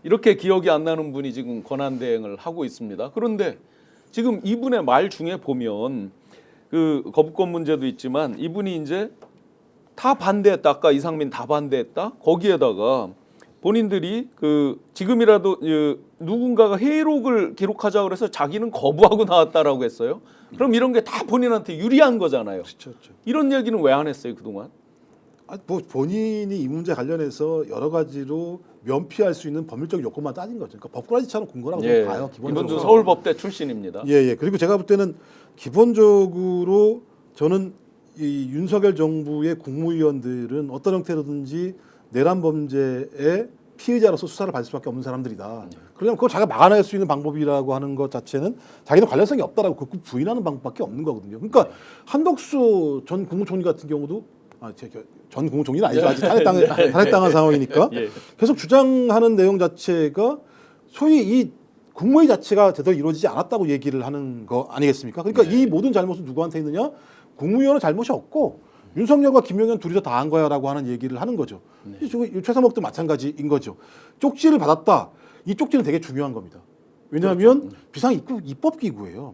이렇게 기억이 안 나는 분이 지금 권한대행을 하고 있습니다. 그런데 지금 이분의 말 중에 보면 그 거부권 문제도 있지만 이분이 이제 다 반대했다. 아까 이상민 다 반대했다. 거기에다가 본인들이 그 지금이라도 누군가가 회의록을 기록하자 그래서 자기는 거부하고 나왔다라고 했어요. 그럼 이런 게 다 본인한테 유리한 거잖아요. 그렇죠. 이런 얘기는 왜 안 했어요 그동안? 뭐 본인이 이 문제 관련해서 여러 가지로 면피할 수 있는 법률적 요건만 따진 거죠. 그러니까 법꾸라지처럼 군 거라고 저는 봐요. 기본적으로. 이분도 서울법대 출신입니다. 예. 그리고 제가 볼 때는 기본적으로 저는 이 윤석열 정부의 국무위원들은 어떤 형태로든지 내란 범죄의 피의자로서 수사를 받을 수밖에 없는 사람들이다. 그러면 그걸 자기가 막아낼 수 있는 방법이라고 하는 것 자체는 자기는 관련성이 없다라고 극구 부인하는 방법밖에 없는 거거든요. 그러니까 한덕수 전 국무총리 같은 경우도 전 국무총리는 아니죠. 아직 탄핵당한 상황이니까 계속 주장하는 내용 자체가 소위 이 국무회의 자체가 제대로 이루어지지 않았다고 얘기를 하는 거 아니겠습니까? 그러니까 이 모든 잘못은 누구한테 있느냐? 국무위원은 잘못이 없고 윤석열과 김용현 둘이서 다 한 거야라고 하는 얘기를 하는 거죠. 최상목도 마찬가지인 거죠. 쪽지를 받았다. 이 쪽지는 되게 중요한 겁니다. 왜냐하면 비상입법기구예요.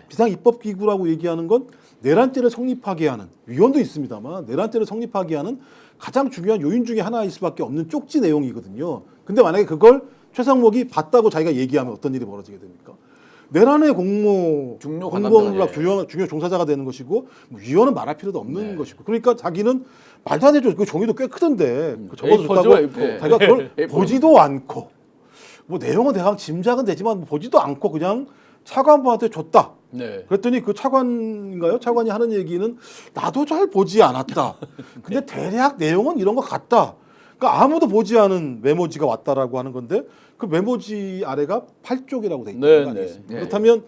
비상입법기구라고 얘기하는 건 내란죄를 성립하게 하는 위원도 있습니다만 내란죄를 성립하게 하는 가장 중요한 요인 중에 하나일 수밖에 없는 쪽지 내용이거든요. 근데 만약에 그걸 최상목이 봤다고 자기가 얘기하면 어떤 일이 벌어지게 됩니까? 내란의 공무원과 중요 종사자가 되는 것이고 뭐 위원은 말할 필요도 없는 것이고 그러니까 자기는 말도 안 해줘. 그 종이도 꽤 크던데 그 적어줬다고 자기가 그걸 보지도 않고 뭐 내용은 대강 짐작은 되지만 보지도 않고 그냥 차관부한테 줬다. 그랬더니 그 차관인가요? 차관이 하는 얘기는 나도 잘 보지 않았다. 근데 대략 내용은 이런 것 같다. 그러니까 아무도 보지 않은 메모지가 왔다라고 하는 건데 그 메모지 아래가 8쪽이라고 돼 있는 거 아니겠습니까? 그렇다면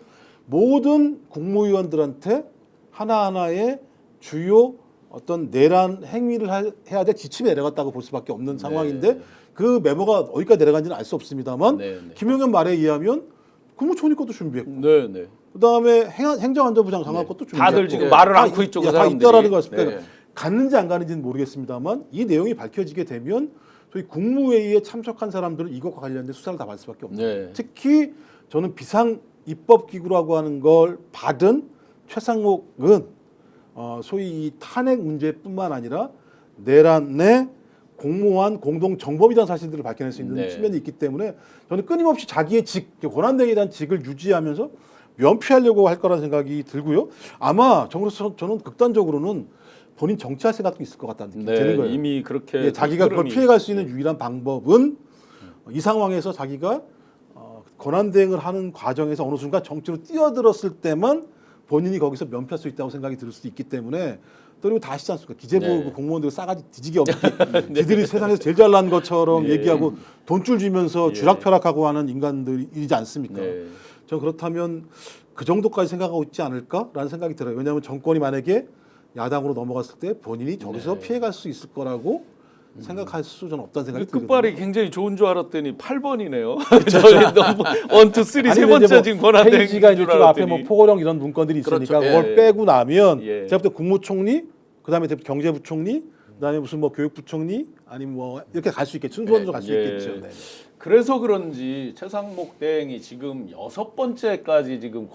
모든 국무위원들한테 하나하나의 주요 어떤 내란 행위를 해야 될 지침이 내려갔다고 볼 수밖에 없는 상황인데 그 메모가 어디까지 내려간지는 알 수 없습니다만 김용현 말에 의하면 국무총리 것도 준비했고 그다음에 행정안전부장 장관 것도 준비했고 다들 지금 말을 않고 있죠. 그 다 사람들이. 있다라는 거 같습니다. 갔는지 안 갔는지는 모르겠습니다만 이 내용이 밝혀지게 되면 저희 국무회의에 참석한 사람들은 이것과 관련된 수사를 다 받을 수밖에 없는 특히 저는 비상입법기구라고 하는 걸 받은 최상목은 소위 이 탄핵 문제뿐만 아니라 내란의 공모한 공동정범이라는 사실들을 밝혀낼 수 있는 측면이 있기 때문에 저는 끊임없이 자기의 권한대행에 대한 직을 유지하면서 면피하려고 할 거라는 생각이 들고요. 아마 저는 극단적으로는 본인 정치할 생각도 있을 것 같다는 느낌이 드는 거예요. 이미 그렇게 자기가 그걸 피해갈 수 있는 유일한 방법은 이 상황에서 자기가 권한대행을 하는 과정에서 어느 순간 정치로 뛰어들었을 때만 본인이 거기서 면피할 수 있다고 생각이 들 수도 있기 때문에 또 그리고 다 아시지 않습니까? 기재부 공무원들 싸가지 뒤지게 없게 지들이 세상에서 제일 잘난 것처럼 얘기하고 돈줄 주면서 쥐락펴락하고 하는 인간들이지 않습니까? 저는 그렇다면 그 정도까지 생각하고 있지 않을까라는 생각이 들어요. 왜냐하면 정권이 만약에 야당으로 넘어갔을 때 본인이 저기서 피해갈 수 있을 거라고 생각할 수는 없다는 생각이 들거든요. 끝발이 굉장히 좋은 줄 알았더니 8번이네요. 저희 너무 1, 2, 3 세 번째 지금 권한대행 페이지가 이제 쭉 앞에 뭐 포고령 이런 문건들이 있으니까 그걸 빼고 나면 제가 볼 때 국무총리, 그다음에 경제부총리, 그다음에 무슨 뭐 교육부총리 아니면 뭐 이렇게 갈 수 있겠죠. 순서대로 갈 수 있겠죠. 그래서 그런지 최상목 대행이 지금 6번째까지 지금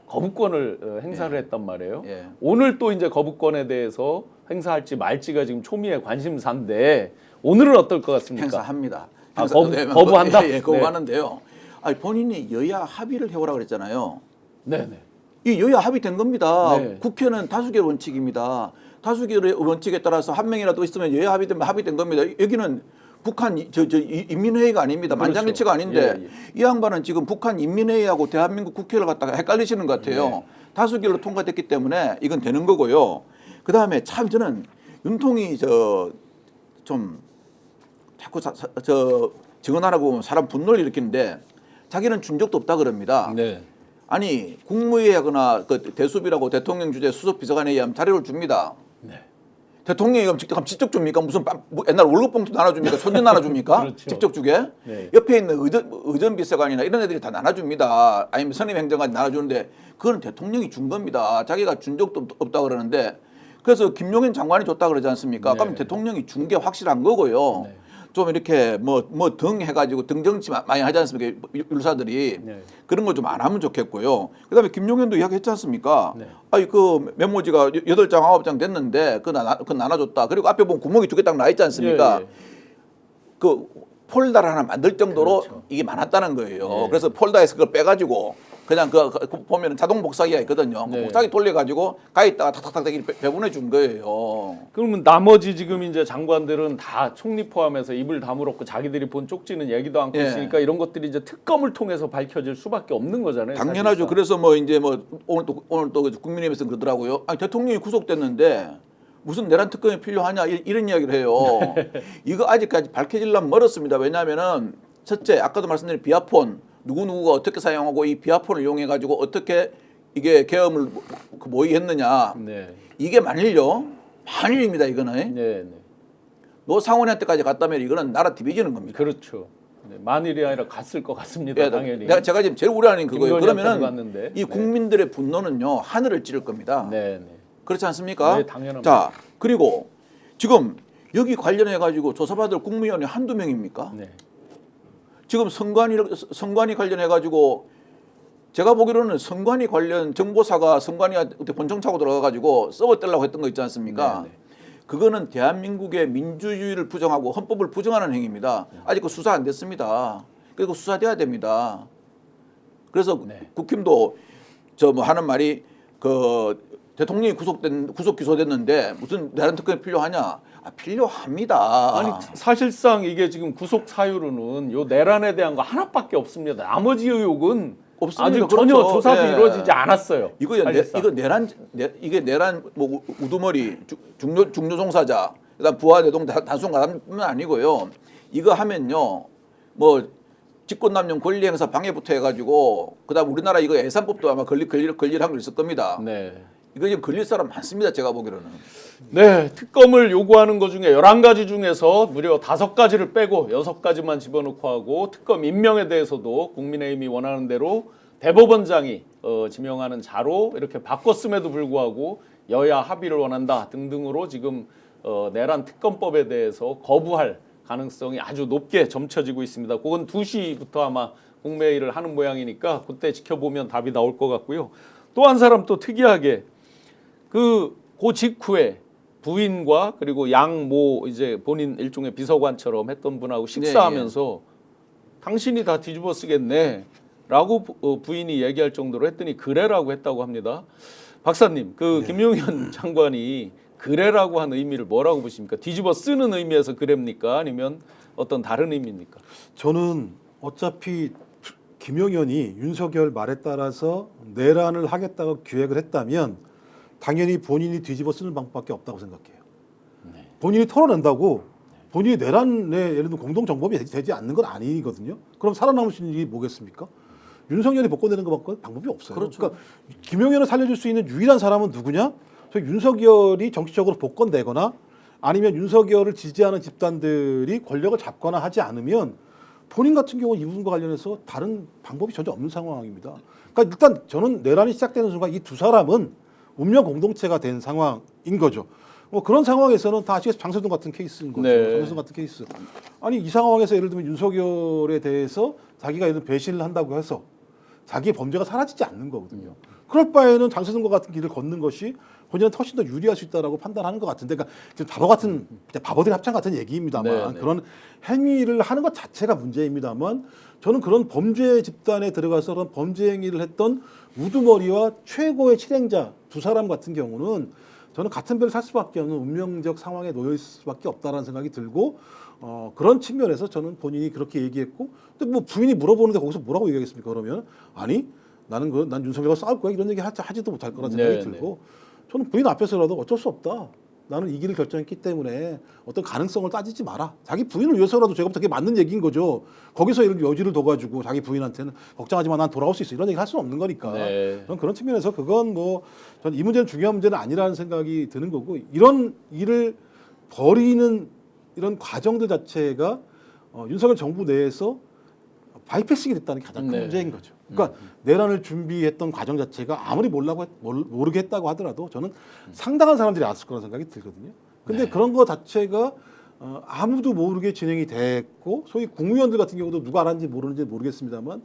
거부권을 행사를 했단 말이에요. 오늘 또 이제 거부권에 대해서 행사할지 말지가 지금 초미의 관심사인데 오늘은 어떨 것 같습니까? 행사합니다. 거부한다? 거부하는데요. 아니, 본인이 여야 합의를 해오라고 그랬잖아요. 네네. 이 여야 합의된 겁니다. 국회는 다수결 원칙입니다. 다수결의 원칙에 따라서 한 명이라도 있으면 여야 합의되면 합의된 겁니다. 여기는 북한 인민회의가 아닙니다. 만장일치가 아닌데 이 양반은 지금 북한 인민회의하고 대한민국 국회를 갖다가 헷갈리시는 것 같아요. 다수결로 통과됐기 때문에 이건 되는 거고요. 그 다음에 참 저는 윤통이 좀 자꾸 증언하라고 보면 사람 분노를 일으키는데 자기는 준 적도 없다 그럽니다. 아니 국무회의하거나 그 대수비라고 대통령 주재 수석 비서관에 의하면 자료를 줍니다. 대통령이 직접 줍니까? 무슨 옛날 월급봉투 나눠줍니까? 손님 나눠줍니까? 직접 주게? 옆에 있는 의전 비서관이나 이런 애들이 다 나눠줍니다. 아니면 선임행정관이 나눠주는데 그건 대통령이 준 겁니다. 자기가 준 적도 없다 그러는데 그래서 김용현 장관이 줬다 그러지 않습니까? 그럼 대통령이 준 게 확실한 거고요. 좀 이렇게 뭐 등 해가지고 등 정치 많이 하지 않습니까? 율사들이 그런 거 좀 안 하면 좋겠고요. 그다음에 김용현도 이야기했지 않습니까? 아니 그 메모지가 8장 9장 됐는데 그거 나눠줬다. 그리고 앞에 보면 구멍이 2개 딱 나 있지 않습니까? 그 폴더를 하나 만들 정도로 이게 많았다는 거예요. 그래서 폴더에서 그걸 빼가지고 그냥 그 보면은 자동 복사기가 있거든요. 그 네. 복사기 돌려가지고 가있다가 탁탁탁 배분해 준 거예요. 그러면 나머지 지금 이제 장관들은 다 총리 포함해서 입을 다물었고 자기들이 본 쪽지는 얘기도 않고 예. 있으니까 이런 것들이 이제 특검을 통해서 밝혀질 수밖에 없는 거잖아요. 당연하죠. 사실상. 그래서 뭐 이제 뭐 오늘 또 국민의힘에서 그러더라고요. 아니 대통령이 구속됐는데 무슨 내란 특검이 필요하냐 이런 이야기를 해요. 이거 아직까지 밝혀지려면 멀었습니다. 왜냐하면은 첫째 아까도 말씀드린 비아폰 누구누구가 어떻게 사용하고 이 비아폰을 이용해 가지고 어떻게 이게 계엄을 모의했느냐. 네. 이게 만일입니다. 이거는 네, 네. 노상원한테까지 갔다면 이거는 나라 뒤집어지는 겁니다. 그렇죠. 네, 만일이 아니라 갔을 것 같습니다. 예, 당연히. 제가 지금 제일 우려하는 그거예요. 김건희한테도 그러면은 갔는데. 이 국민들의 분노는요 하늘을 찌를 겁니다. 네, 네. 그렇지 않습니까? 네, 당연합니다. 자, 그리고 지금 여기 관련해 가지고 조사받을 국무위원이 한두 명입니까? 네. 지금 선관위 관련해 가지고 제가 보기로는 선관위 관련 정보사가 선관위한테 본청차고 들어가 가지고 썩어떼려고 했던 거 있지 않습니까? 네, 네. 그거는 대한민국의 민주주의를 부정하고 헌법을 부정하는 행위입니다. 아직 그 수사 안 됐습니다. 그리고 수사돼야 됩니다. 그래서 네. 국힘도 저 뭐 하는 말이 그 대통령이 구속 기소됐는데 무슨 내란 특검이 필요하냐? 아, 필요합니다. 아니 사실상 이게 지금 구속 사유로는 요 내란에 대한 거 하나밖에 없습니다. 나머지 의혹은 없습니다. 아직 전혀 그렇죠. 조사도 예. 이루어지지 않았어요. 이거 내란 뭐 우두머리 중요 종사자 그다음 부하 대동 단순 가담은 아니고요. 이거 하면요 뭐 직권남용 권리행사 방해부터 해가지고 그다음 우리나라 이거 예산법도 아마 걸릴 확률 있을 겁니다. 네. 이거 지금 걸릴 사람 많습니다. 제가 보기로는. 네, 특검을 요구하는 것 중에 11가지 중에서 무려 5가지를 빼고 6가지만 집어넣고 하고 특검 임명에 대해서도 국민의힘이 원하는 대로 대법원장이 지명하는 자로 이렇게 바꿨음에도 불구하고 여야 합의를 원한다 등등으로 지금 내란 특검법에 대해서 거부할 가능성이 아주 높게 점쳐지고 있습니다. 그건 2시부터 아마 국회의를 하는 모양이니까 그때 지켜보면 답이 나올 것 같고요. 또 한 사람 또 특이하게 그 직후에 부인과 그리고 양모 이제 본인 일종의 비서관처럼 했던 분하고 식사하면서 당신이 다 뒤집어 쓰겠네라고 부인이 얘기할 정도로 했더니 그래라고 했다고 합니다. 박사님, 그 김용현 장관이 그래라고 한 의미를 뭐라고 보십니까? 뒤집어 쓰는 의미에서 그래입니까? 아니면 어떤 다른 의미입니까? 저는 어차피 김용현이 윤석열 말에 따라서 내란을 하겠다고 기획을 했다면 당연히 본인이 뒤집어 쓰는 방법밖에 없다고 생각해요. 네. 본인이 털어낸다고 본인이 내란에 예를 들면 공동정범이 되지 않는 건 아니거든요. 그럼 살아남을 수 있는 일이 뭐겠습니까? 윤석열이 복권되는 것밖에 방법이 없어요. 그렇죠. 그러니까 김용현을 살려줄 수 있는 유일한 사람은 누구냐? 저 윤석열이 정치적으로 복권되거나 아니면 윤석열을 지지하는 집단들이 권력을 잡거나 하지 않으면 본인 같은 경우 이 부분과 관련해서 다른 방법이 전혀 없는 상황입니다. 그러니까 일단 저는 내란이 시작되는 순간 이 두 사람은 운명 공동체가 된 상황인 거죠. 뭐 그런 상황에서는 다 아시겠지만 장세동 같은 케이스인 거죠. 네. 장세동 같은 케이스. 아니 이 상황에서 예를 들면 윤석열에 대해서 자기가 예를 들면 배신을 한다고 해서 자기의 범죄가 사라지지 않는 거거든요. 그럴 바에는 장세동과 같은 길을 걷는 것이 본인한테 훨씬 더 유리할 수 있다라고 판단하는 것 같은데, 그러니까 지금 바보들의 합창 같은 얘기입니다만 네, 네. 그런 행위를 하는 것 자체가 문제입니다만 저는 그런 범죄 집단에 들어가서 그런 범죄 행위를 했던 우두머리와 최고의 실행자 두 사람 같은 경우는 저는 같은 배를 살 수밖에 없는 운명적 상황에 놓여 있을 수밖에 없다라는 생각이 들고 그런 측면에서 저는 본인이 그렇게 얘기했고 근데 뭐 부인이 물어보는데 거기서 뭐라고 얘기하겠습니까? 그러면 아니 난 윤석열과 싸울 거야 이런 얘기 하지도 못할 거라는 생각이 네, 들고 저는 부인 앞에서라도 어쩔 수 없다. 나는 이 길을 결정했기 때문에 어떤 가능성을 따지지 마라. 자기 부인을 위해서라도 제가부터 그게 맞는 얘기인 거죠. 거기서 이렇게 여지를 둬가지고 자기 부인한테는 걱정하지 마, 난 돌아올 수 있어 이런 얘기 할 수는 없는 거니까. 네. 저는 그런 측면에서 그건 뭐 전 이 문제는 중요한 문제는 아니라는 생각이 드는 거고 이런 일을 벌이는 이런 과정들 자체가 윤석열 정부 내에서 바이패싱이 됐다는 게 가장 큰 네. 문제인 거죠. 그러니까 내란을 준비했던 과정 자체가 아무리 모르게 했다고 하더라도 저는 상당한 사람들이 알았을 거라는 생각이 들거든요. 근데 그런 거 자체가 아무도 모르게 진행이 됐고 소위 국무위원들 같은 경우도 누가 알았는지 모르는지 모르겠습니다만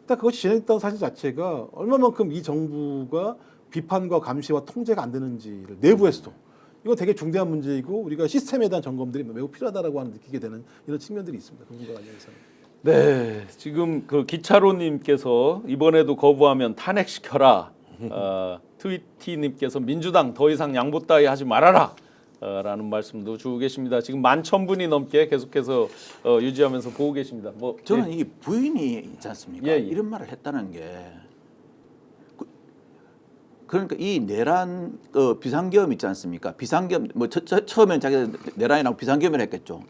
일단 그것이 진행됐다는 사실 자체가 얼마만큼 이 정부가 비판과 감시와 통제가 안 되는지를 내부에서도 이건 되게 중대한 문제이고 우리가 시스템에 대한 점검들이 매우 필요하다라고 하는 느끼게 되는 이런 측면들이 있습니다. 그 부분과 관련해서. 네, 지금 그 기차로님께서 이번에도 거부하면 탄핵시켜라. 트위티님께서 민주당 더 이상 양보 따위 하지 말아라. 라는 말씀도 주고 계십니다. 지금 11,000분이 넘게 계속해서 유지하면서 보고 계십니다. 뭐 저는 이 부인이 있지 않습니까? 예, 예. 이런 말을 했다는 게 그러니까 이 내란 비상계엄 있지 않습니까? 비상계엄 뭐 처음엔 자기가 내란이라고 비상계엄을 했겠죠.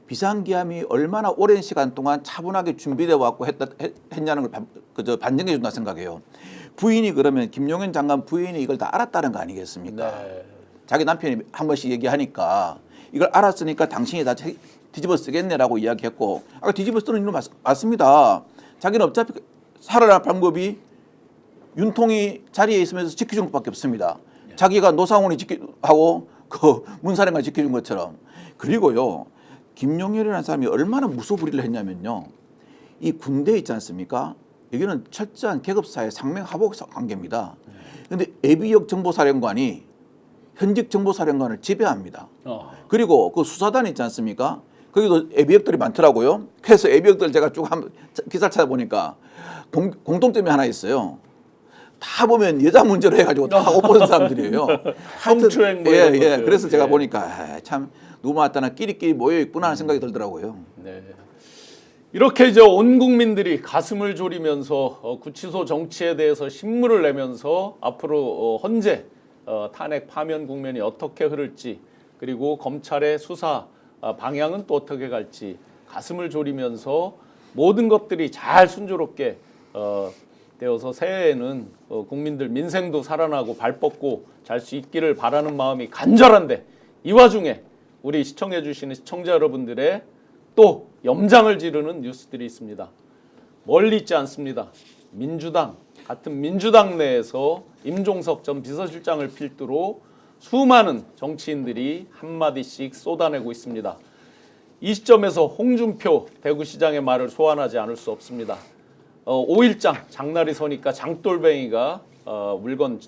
비상계엄이 얼마나 오랜 시간 동안 차분하게 준비되어 왔고 했냐는 걸 그저 반증해 준다 생각해요. 부인이 그러면 김용현 장관 부인이 이걸 다 알았다는 거 아니겠습니까? 네. 자기 남편이 한 번씩 얘기하니까 이걸 알았으니까 당신이 다 뒤집어 쓰겠네라고 이야기했고 뒤집어 쓰는 이유는 맞습니다. 자기는 어차피 살아날 방법이 윤통이 자리에 있으면서 지켜준 것밖에 없습니다. 자기가 노상훈이 하고 그 문사령관 지켜준 것처럼. 그리고요. 김용현이라는 사람이 얼마나 무소불위를 했냐면요. 이 군대 있지 않습니까? 여기는 철저한 계급사회 상명하복 관계입니다. 그런데 예비역 정보사령관이 현직 정보사령관을 지배합니다. 그리고 그 수사단 있지 않습니까? 거기도 예비역들이 많더라고요. 그래서 예비역들 제가 쭉 한번 기사를 찾아보니까 공통점이 하나 있어요. 다 보면 여자 문제로 해가지고 다 옷 벗은 사람들이에요. 성추행 뭐 예, 이런 예. 것들. 그래서 제가 예. 보니까 참 누구 왔다나 끼리끼리 모여 있구나 하는 생각이 들더라고요. 네. 이렇게 이제 온 국민들이 가슴을 졸이면서 구치소 정치에 대해서 신문을 내면서 앞으로 헌재 탄핵 파면 국면이 어떻게 흐를지 그리고 검찰의 수사 방향은 또 어떻게 갈지 가슴을 졸이면서 모든 것들이 잘 순조롭게 되어서 새해에는 국민들 민생도 살아나고 발 뻗고 잘 수 있기를 바라는 마음이 간절한데 이 와중에 우리 시청해 주시는 시청자 여러분들의 또 염장을 지르는 뉴스들이 있습니다. 멀리 있지 않습니다. 민주당 같은 민주당 내에서 임종석 전 비서실장을 필두로 수많은 정치인들이 한마디씩 쏟아내고 있습니다. 이 시점에서 홍준표 대구시장의 말을 소환하지 않을 수 없습니다. 5일장 장날이 서니까 장돌뱅이가 물건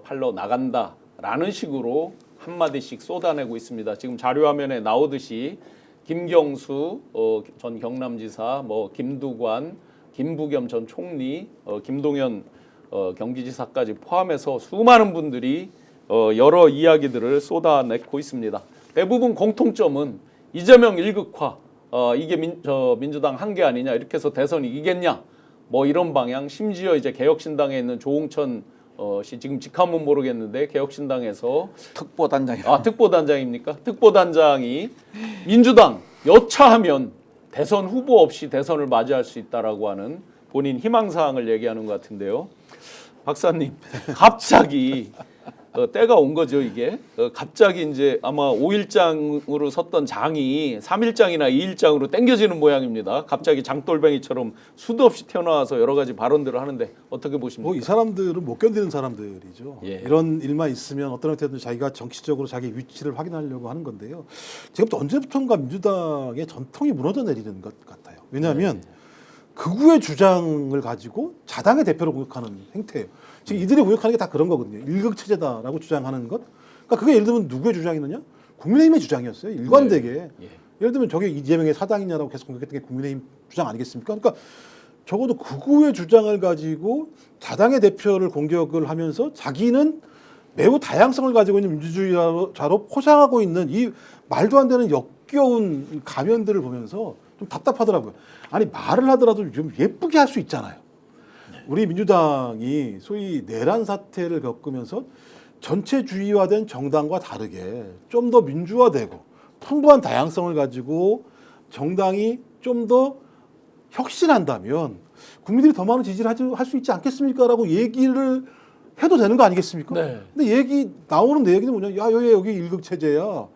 팔러 나간다라는 식으로 한마디씩 쏟아내고 있습니다. 지금 자료화면에 나오듯이 김경수 전 경남지사, 뭐 김두관, 김부겸 전 총리, 김동연 경기지사까지 포함해서 수많은 분들이 여러 이야기들을 쏟아내고 있습니다. 대부분 공통점은 이재명 일극화, 이게 민주당 한계 아니냐, 이렇게 해서 대선 이기겠냐, 뭐 이런 방향. 심지어 이제 개혁신당에 있는 조홍천 씨, 지금 직함은 모르겠는데 개혁신당에서 특보단장이 특보단장입니까? 특보단장이 민주당 여차하면 대선 후보 없이 대선을 맞이할 수 있다라고 하는 본인 희망사항을 얘기하는 것 같은데요. 박사님, 갑자기 때가 온 거죠, 이게. 갑자기 이제 아마 5일장으로 섰던 장이 3일장이나 2일장으로 땡겨지는 모양입니다. 갑자기 장돌뱅이처럼 수도 없이 튀어나와서 여러 가지 발언들을 하는데 어떻게 보십니까? 뭐 이 사람들은 못 견디는 사람들이죠. 예. 이런 일만 있으면 어떤 형태든 자기가 정치적으로 자기 위치를 확인하려고 하는 건데요. 지금 또 언제부턴가 민주당의 전통이 무너져 내리는 것 같아요. 왜냐하면 극우의 주장을 가지고 자당의 대표를 공격하는 행태예요. 지금 이들이 공격하는 게 다 그런 거거든요. 일극체제다라고 주장하는 것. 그러니까 그게 예를 들면 누구의 주장이느냐? 국민의힘의 주장이었어요. 일관되게. 예. 예를 들면 저게 이재명의 사당이냐라고 계속 공격했던 게 국민의힘 주장 아니겠습니까? 그러니까 적어도 극우의 주장을 가지고 자당의 대표를 공격을 하면서 자기는 매우 다양성을 가지고 있는 민주주의자로 포장하고 있는 이 말도 안 되는 역겨운 가면들을 보면서 좀 답답하더라고요. 아니 말을 하더라도 좀 예쁘게 할 수 있잖아요. 우리 민주당이 소위 내란 사태를 겪으면서 전체주의화된 정당과 다르게 좀 더 민주화되고 풍부한 다양성을 가지고 정당이 좀 더 혁신한다면 국민들이 더 많은 지지를 할 수 있지 않겠습니까? 라고 얘기를 해도 되는 거 아니겠습니까? 네. 근데 나오는 내 얘기는 뭐냐? 야, 여기 일극체제야.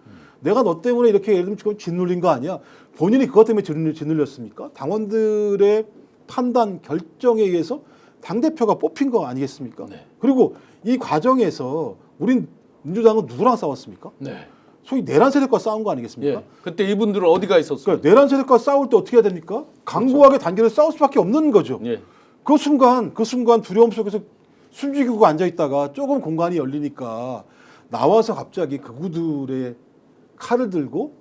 내가 너 때문에 이렇게 예를 들면 짓눌린 거 아니야? 본인이 그것 때문에 짓눌렸습니까? 당원들의 판단, 결정에 의해서 당대표가 뽑힌 거 아니겠습니까? 네. 그리고 이 과정에서 우린 민주당은 누구랑 싸웠습니까? 네. 소위 내란 세력과 싸운 거 아니겠습니까? 예. 그때 이분들은 어디가 있었어요? 그러니까 내란 세력과 싸울 때 어떻게 해야 됩니까? 강고하게 단계를 싸울 수밖에 없는 거죠. 예. 그 순간 두려움 속에서 숨죽이고 앉아 있다가 조금 공간이 열리니까 나와서 갑자기 극우들의 칼을 들고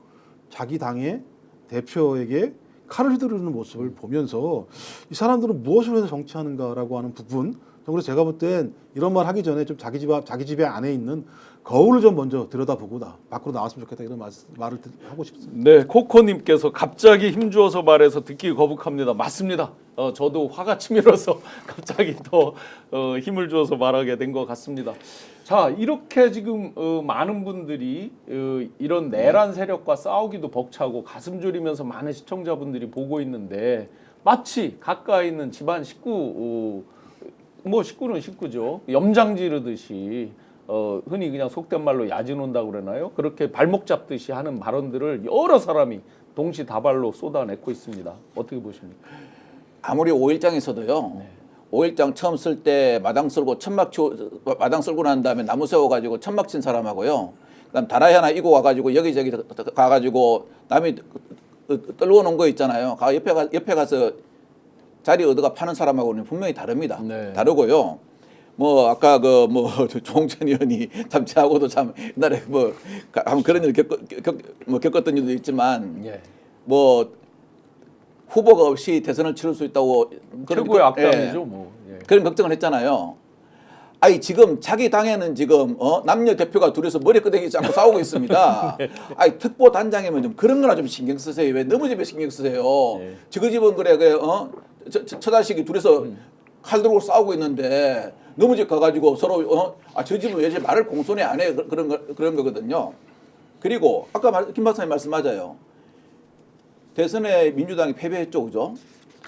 자기 당의 대표에게 칼을 휘두르는 모습을 보면서 이 사람들은 무엇을 위해서 정치하는가라고 하는 부분. 그래서 제가 볼 땐 이런 말 하기 전에 좀 자기 집에 안에 있는 거울을 좀 먼저 들여다보고 밖으로 나왔으면 좋겠다 이런 말을 하고 싶습니다. 네, 코코님께서 갑자기 힘주어서 말해서 듣기 거북합니다. 맞습니다. 저도 화가 치밀어서 갑자기 더 힘을 주어서 말하게 된 것 같습니다. 자, 이렇게 지금 많은 분들이 이런 내란 세력과 싸우기도 벅차고 가슴 졸이면서 많은 시청자분들이 보고 있는데 마치 가까이 있는 집안 식구, 뭐 식구는 식구죠. 염장 지르듯이 흔히 그냥 속된 말로 야지논다고 그러나요? 그렇게 발목 잡듯이 하는 발언들을 여러 사람이 동시다발로 쏟아내고 있습니다. 어떻게 보십니까? 아무리 5일장에서도요. 5일장 처음 쓸 때 마당 쓸고 마당 쓸고 난 다음에 나무 세워가지고 천막 친 사람하고요. 그다음 다라이 하나 이고 와가지고 여기저기 가가지고 남이 떨궈 놓은 거 있잖아요. 옆에 가서 자리 얻어가 파는 사람하고는 분명히 다릅니다. 네. 다르고요. 뭐 아까 조홍천 의원이 참 저하고도 참 옛날에 한번 그런 일을 겪었던 일도 있지만 뭐 후보가 없이 대선을 치를 수 있다고 최고의 악담이죠, 뭐. 그런 걱정을 했잖아요. 아니 지금 자기 당에는 지금 남녀 대표가 둘이서 머리 끄댕이 잡고 싸우고 있습니다. 아니 특보 단장이면 좀 그런 거나 좀 신경 쓰세요. 왜 너무 집에 신경 쓰세요? 저거 집은 그래 처자식이 둘이서 칼 들고 싸우고 있는데 너무 집 가가지고 서로 저 집은 왜 말을 공손히 안 해? 그런 거거든요. 그리고 아까 김 박사님 말씀 맞아요. 대선에 민주당이 패배했죠, 그죠?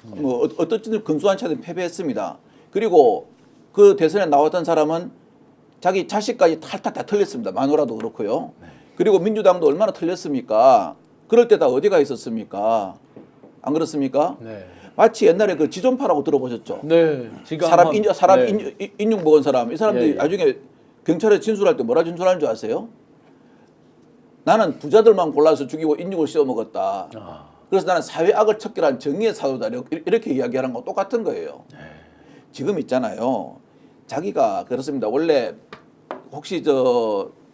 뭐 어떻든 근소한 차이는 패배했습니다. 그리고 그 대선에 나왔던 사람은 자기 자식까지 탈탈 다 틀렸습니다. 마누라도 그렇고요. 그리고 민주당도 얼마나 틀렸습니까? 그럴 때 다 어디가 있었습니까? 안 그렇습니까? 네. 마치 옛날에 그 지존파라고 들어보셨죠? 네. 사람 인육 먹은 사람. 이 사람들이 나중에 경찰에 진술할 때 뭐라 진술하는 줄 아세요? 나는 부자들만 골라서 죽이고 인육을 씌워 먹었다. 그래서 나는 사회 악을 척결한 정의의 사도다. 이렇게 이야기하는 거 똑같은 거예요. 지금 있잖아요. 자기가 그렇습니다. 원래 혹시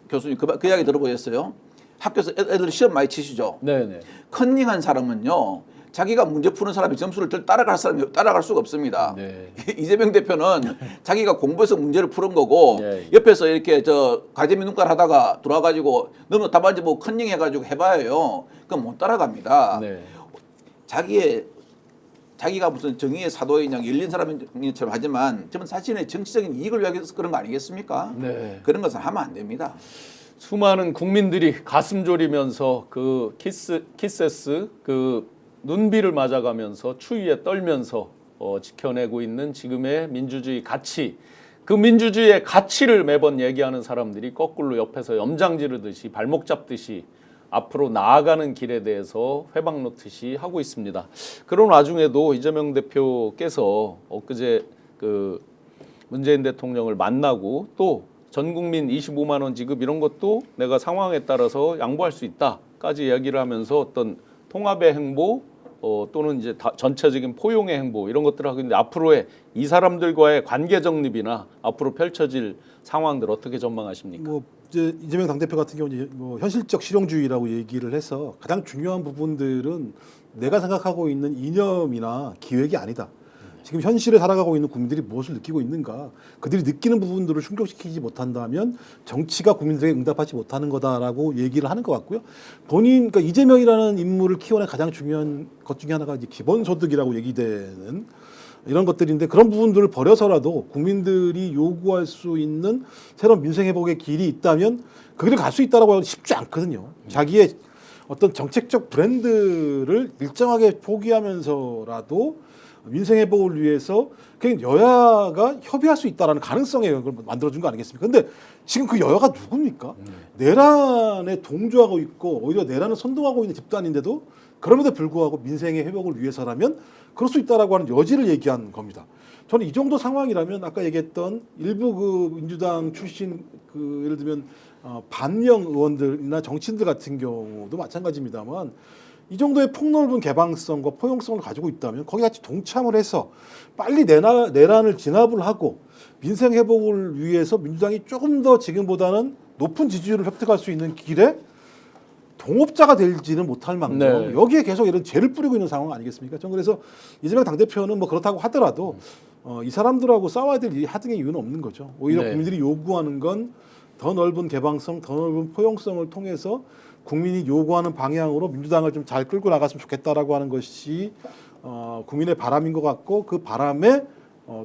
교수님 그 이야기 들어보셨어요? 학교에서 애들 시험 많이 치시죠? 네네. 컨닝한 사람은요. 자기가 문제 푸는 사람이 점수를 따라갈 수가 없습니다. 네. 이재명 대표는 자기가 공부해서 문제를 푸는 거고 네. 옆에서 이렇게 과제 민눈깔 하다가 들어와가지고 너무 답안지 뭐 컨닝해가지고 해봐요. 그럼 못 따라갑니다. 네. 자기가 무슨 정의의 사도이냐 열린 사람처럼 하지만 저는 자신의 정치적인 이익을 위해서 그런 거 아니겠습니까? 네. 그런 것은 하면 안 됩니다. 수많은 국민들이 가슴 졸이면서 그 키세스 눈비를 맞아가면서 추위에 떨면서 지켜내고 있는 지금의 민주주의 가치, 그 민주주의의 가치를 매번 얘기하는 사람들이 거꾸로 옆에서 염장 지르듯이 발목 잡듯이 앞으로 나아가는 길에 대해서 회방 놓듯이 하고 있습니다. 그런 와중에도 이재명 대표께서 엊그제 문재인 대통령을 만나고 또 전 국민 25만 원 지급 이런 것도 내가 상황에 따라서 양보할 수 있다까지 이야기를 하면서 어떤 통합의 행보 또는 이제 전체적인 포용의 행보 이런 것들을 하고 있는데 앞으로의 이 사람들과의 관계 정립이나 앞으로 펼쳐질 상황들 어떻게 전망하십니까? 뭐 이제 이재명 당대표 같은 경우는 뭐 현실적 실용주의라고 얘기를 해서 가장 중요한 부분들은 내가 생각하고 있는 이념이나 기획이 아니다. 지금 현실에 살아가고 있는 국민들이 무엇을 느끼고 있는가, 그들이 느끼는 부분들을 충족시키지 못한다면 정치가 국민들에게 응답하지 못하는 거다라고 얘기를 하는 것 같고요. 그러니까 이재명이라는 인물을 키워낸 가장 중요한 것 중에 하나가 이제 기본소득이라고 얘기되는 이런 것들인데 그런 부분들을 버려서라도 국민들이 요구할 수 있는 새로운 민생회복의 길이 있다면 그 길을 갈 수 있다라고 하기 쉽지 않거든요. 자기의 어떤 정책적 브랜드를 일정하게 포기하면서라도 민생회복을 위해서 그냥 여야가 협의할 수 있다라는 가능성을 만들어준 거 아니겠습니까? 근데 지금 그 여야가 누굽니까? 내란에 동조하고 있고 오히려 내란을 선동하고 있는 집단인데도 그럼에도 불구하고 민생의 회복을 위해서라면 그럴 수 있다라고 하는 여지를 얘기한 겁니다. 저는 이 정도 상황이라면 아까 얘기했던 일부 민주당 출신 예를 들면 반영 의원들이나 정치인들 같은 경우도 마찬가지입니다만 이 정도의 폭넓은 개방성과 포용성을 가지고 있다면 거기 같이 동참을 해서 빨리 내란을 진압을 하고 민생 회복을 위해서 민주당이 조금 더 지금보다는 높은 지지율을 획득할 수 있는 길에 동업자가 되지는 못할 만큼 네. 여기에 계속 이런 죄를 뿌리고 있는 상황 아니겠습니까? 전 그래서 이재명 당대표는 뭐 그렇다고 하더라도 이 사람들하고 싸워야 될 하등의 이유는 없는 거죠. 오히려 네. 국민들이 요구하는 건 더 넓은 개방성, 더 넓은 포용성을 통해서 국민이 요구하는 방향으로 민주당을 좀 잘 끌고 나갔으면 좋겠다라고 하는 것이 국민의 바람인 것 같고 그 바람에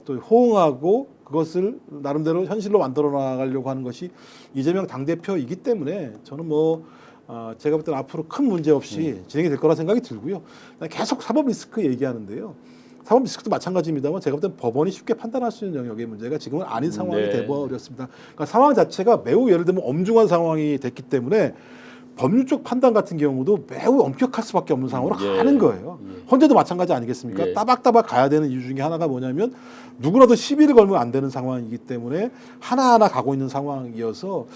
또 호응하고 그것을 나름대로 현실로 만들어 나가려고 하는 것이 이재명 당대표이기 때문에 저는 제가 볼 때는 앞으로 큰 문제 없이 진행이 될 거라 생각이 들고요. 계속 사법 리스크 얘기하는데요. 사법 리스크도 마찬가지입니다만 제가 볼 때는 법원이 쉽게 판단할 수 있는 영역의 문제가 지금은 아닌 상황이 네. 돼버렸습니다. 그러니까 상황 자체가 매우 예를 들면 엄중한 상황이 됐기 때문에 법률적 판단 같은 경우도 매우 엄격할 수밖에 없는 상황으로 예. 가는 거예요. 헌재도 마찬가지 아니겠습니까? 예. 따박따박 가야 되는 이유 중에 하나가 뭐냐면 누구라도 시비를 걸면 안 되는 상황이기 때문에 하나하나 가고 있는 상황이어서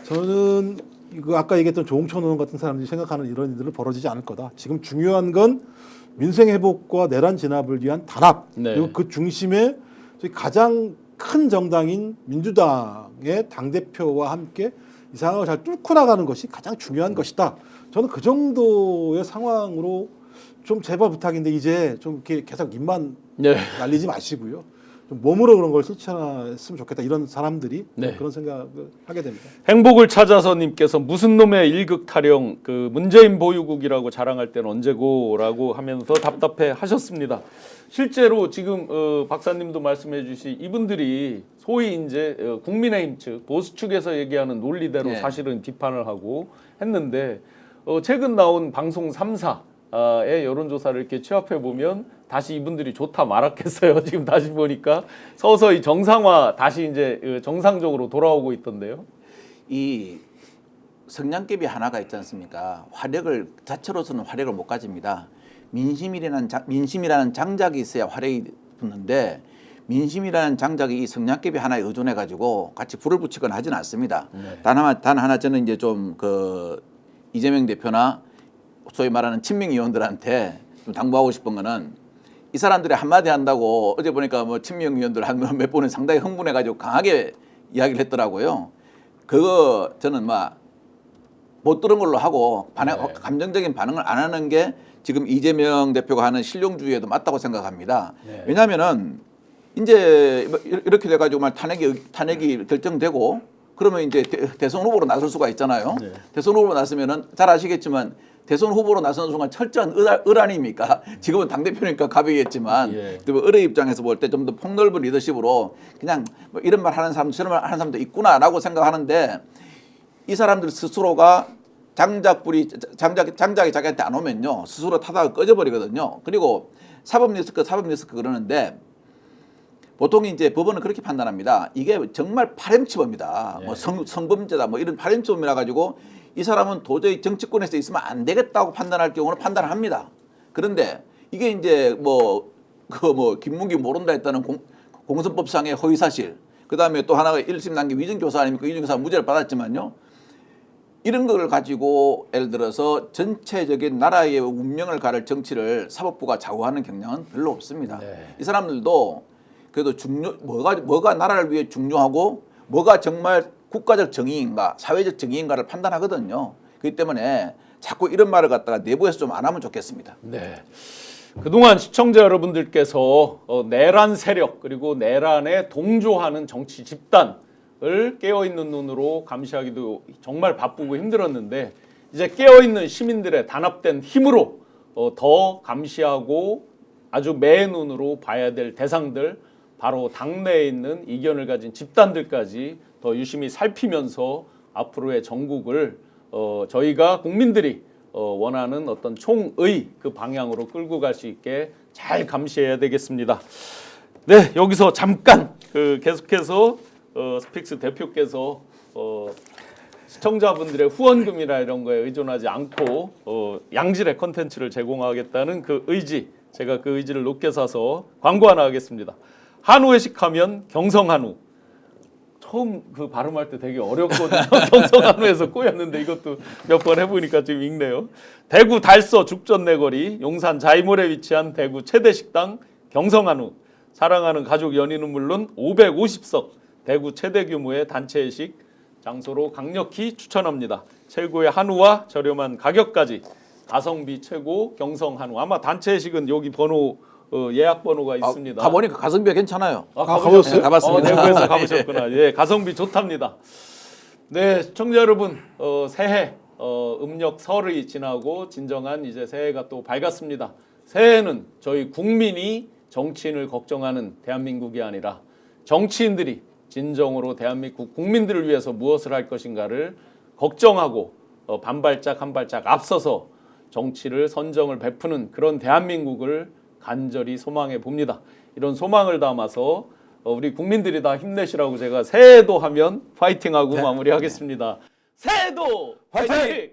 저는 이거 아까 얘기했던 조홍천 의원 같은 사람들이 생각하는 이런 일들은 벌어지지 않을 거다. 지금 중요한 건 민생 회복과 내란 진압을 위한 단합 네. 그리고 그 중심에 저희 가장 큰 정당인 민주당의 당대표와 함께 이 상황을 잘 뚫고 나가는 것이 가장 중요한 것이다. 저는 그 정도의 상황으로 좀 제발 부탁인데 이제 좀 이렇게 계속 입만 네. 날리지 마시고요. 좀 몸으로 그런 걸 실천했으면 좋겠다. 이런 사람들이 네. 그런 생각을 하게 됩니다. 행복을 찾아서님께서 무슨 놈의 일극 타령 그 문재인 보유국이라고 자랑할 때는 언제고라고 하면서 답답해 하셨습니다. 실제로 지금 박사님도 말씀해주신 이분들이 소위 이제 국민의힘 측 보수 측에서 얘기하는 논리대로 네. 사실은 비판을 하고 했는데 최근 나온 방송 3사의 여론조사를 이렇게 취합해 보면 다시 이분들이 좋다 말았겠어요. 지금 다시 보니까 서서히 정상화 다시 이제 정상적으로 돌아오고 있던데요. 이 성냥개비 하나가 있지 않습니까? 화력을 자체로서는 화력을 못 가집니다. 민심이라는 장작이 있어야 화력이 붙는데 민심이라는 장작이 이 성냥개비 하나에 의존해 가지고 같이 불을 붙이거나 하지는 않습니다. 네. 단 하나 저는 이제 좀 이재명 대표나 소위 말하는 친명위원들한테 좀 당부하고 싶은 거는 이 사람들이 한마디 한다고 어제 보니까 친명위원들 한 몇 분은 상당히 흥분해 가지고 강하게 이야기를 했더라고요. 그거 저는 못 들은 걸로 하고 네. 감정적인 반응을 안 하는 게 지금 이재명 대표가 하는 실용주의에도 맞다고 생각합니다. 네. 왜냐하면은 이제 이렇게 돼가지고 탄핵이 결정되고 그러면 이제 대선 후보로 나설 수가 있잖아요. 네. 대선 후보로 나서면은 잘 아시겠지만 대선 후보로 나서는 순간 철저한 을 아닙니까? 지금은 당대표니까 가벼겠지만 예. 을의 입장에서 볼 때 좀 더 폭넓은 리더십으로 그냥 이런 말 하는 사람 저런 말 하는 사람도 있구나라고 생각하는데 이 사람들 스스로가 장작이 자기한테 안 오면요 스스로 타다가 꺼져버리거든요. 그리고 사법 리스크 그러는데 보통 이제 법원은 그렇게 판단합니다. 이게 정말 파렴치범이다. 예. 성범죄다. 이런 파렴치범이라 가지고 이 사람은 도저히 정치권에서 있으면 안 되겠다고 판단할 경우는 판단을 합니다. 그런데 이게 이제 김문기 모른다 했다는 공선법상의 허위사실. 그다음에 또 하나가 1심 단계 위증교사 아닙니까? 위증교사 무죄를 받았지만요. 이런 걸 가지고 예를 들어서 전체적인 나라의 운명을 가를 정치를 사법부가 좌우하는 경향은 별로 없습니다. 네. 이 사람들도 그래도 뭐가 나라를 위해 중요하고 뭐가 정말 국가적 정의인가 사회적 정의인가를 판단하거든요. 그렇기 때문에 자꾸 이런 말을 갖다가 내부에서 좀 안 하면 좋겠습니다. 네. 그동안 시청자 여러분들께서 내란 세력 그리고 내란에 동조하는 정치 집단을 깨어있는 눈으로 감시하기도 정말 바쁘고 힘들었는데 이제 깨어있는 시민들의 단합된 힘으로 더 감시하고 아주 매의 눈으로 봐야 될 대상들 바로 당내에 있는 이견을 가진 집단들까지 더 유심히 살피면서 앞으로의 전국을 저희가 국민들이 원하는 어떤 총의 그 방향으로 끌고 갈 수 있게 잘 감시해야 되겠습니다. 네, 여기서 잠깐 계속해서 스픽스 대표께서 시청자분들의 후원금이나 이런 거에 의존하지 않고 양질의 컨텐츠를 제공하겠다는 그 의지, 제가 그 의지를 높게 사서 광고 하나 하겠습니다. 한우 회식하면 경성한우. 처음 발음할 때 되게 어렵거든요. 경성한우에서 꼬였는데 이것도 몇 번 해보니까 좀 읽네요. 대구 달서 죽전내거리 용산 자이몰에 위치한 대구 최대 식당 경성한우. 사랑하는 가족 연인은 물론 550석 대구 최대 규모의 단체 회식 장소로 강력히 추천합니다. 최고의 한우와 저렴한 가격까지 가성비 최고 경성 한우. 아마 단체식은 여기 번호 예약 번호가 있습니다. 가보니까 가성비가 괜찮아요. 가보셨어요? 네, 가봤습니다. 내부에서 가보셨구나. 예, 가성비 좋답니다. 네, 시청자 여러분, 새해 음력 설이 지나고 진정한 이제 새해가 또 밝았습니다. 새해는 저희 국민이 정치인을 걱정하는 대한민국이 아니라 정치인들이 진정으로 대한민국 국민들을 위해서 무엇을 할 것인가를 걱정하고 반발짝 한 발짝 앞서서 정치를 선정을 베푸는 그런 대한민국을 간절히 소망해 봅니다. 이런 소망을 담아서 우리 국민들이 다 힘내시라고 제가 새해도 하면 파이팅하고 마무리하겠습니다. 새해도 파이팅!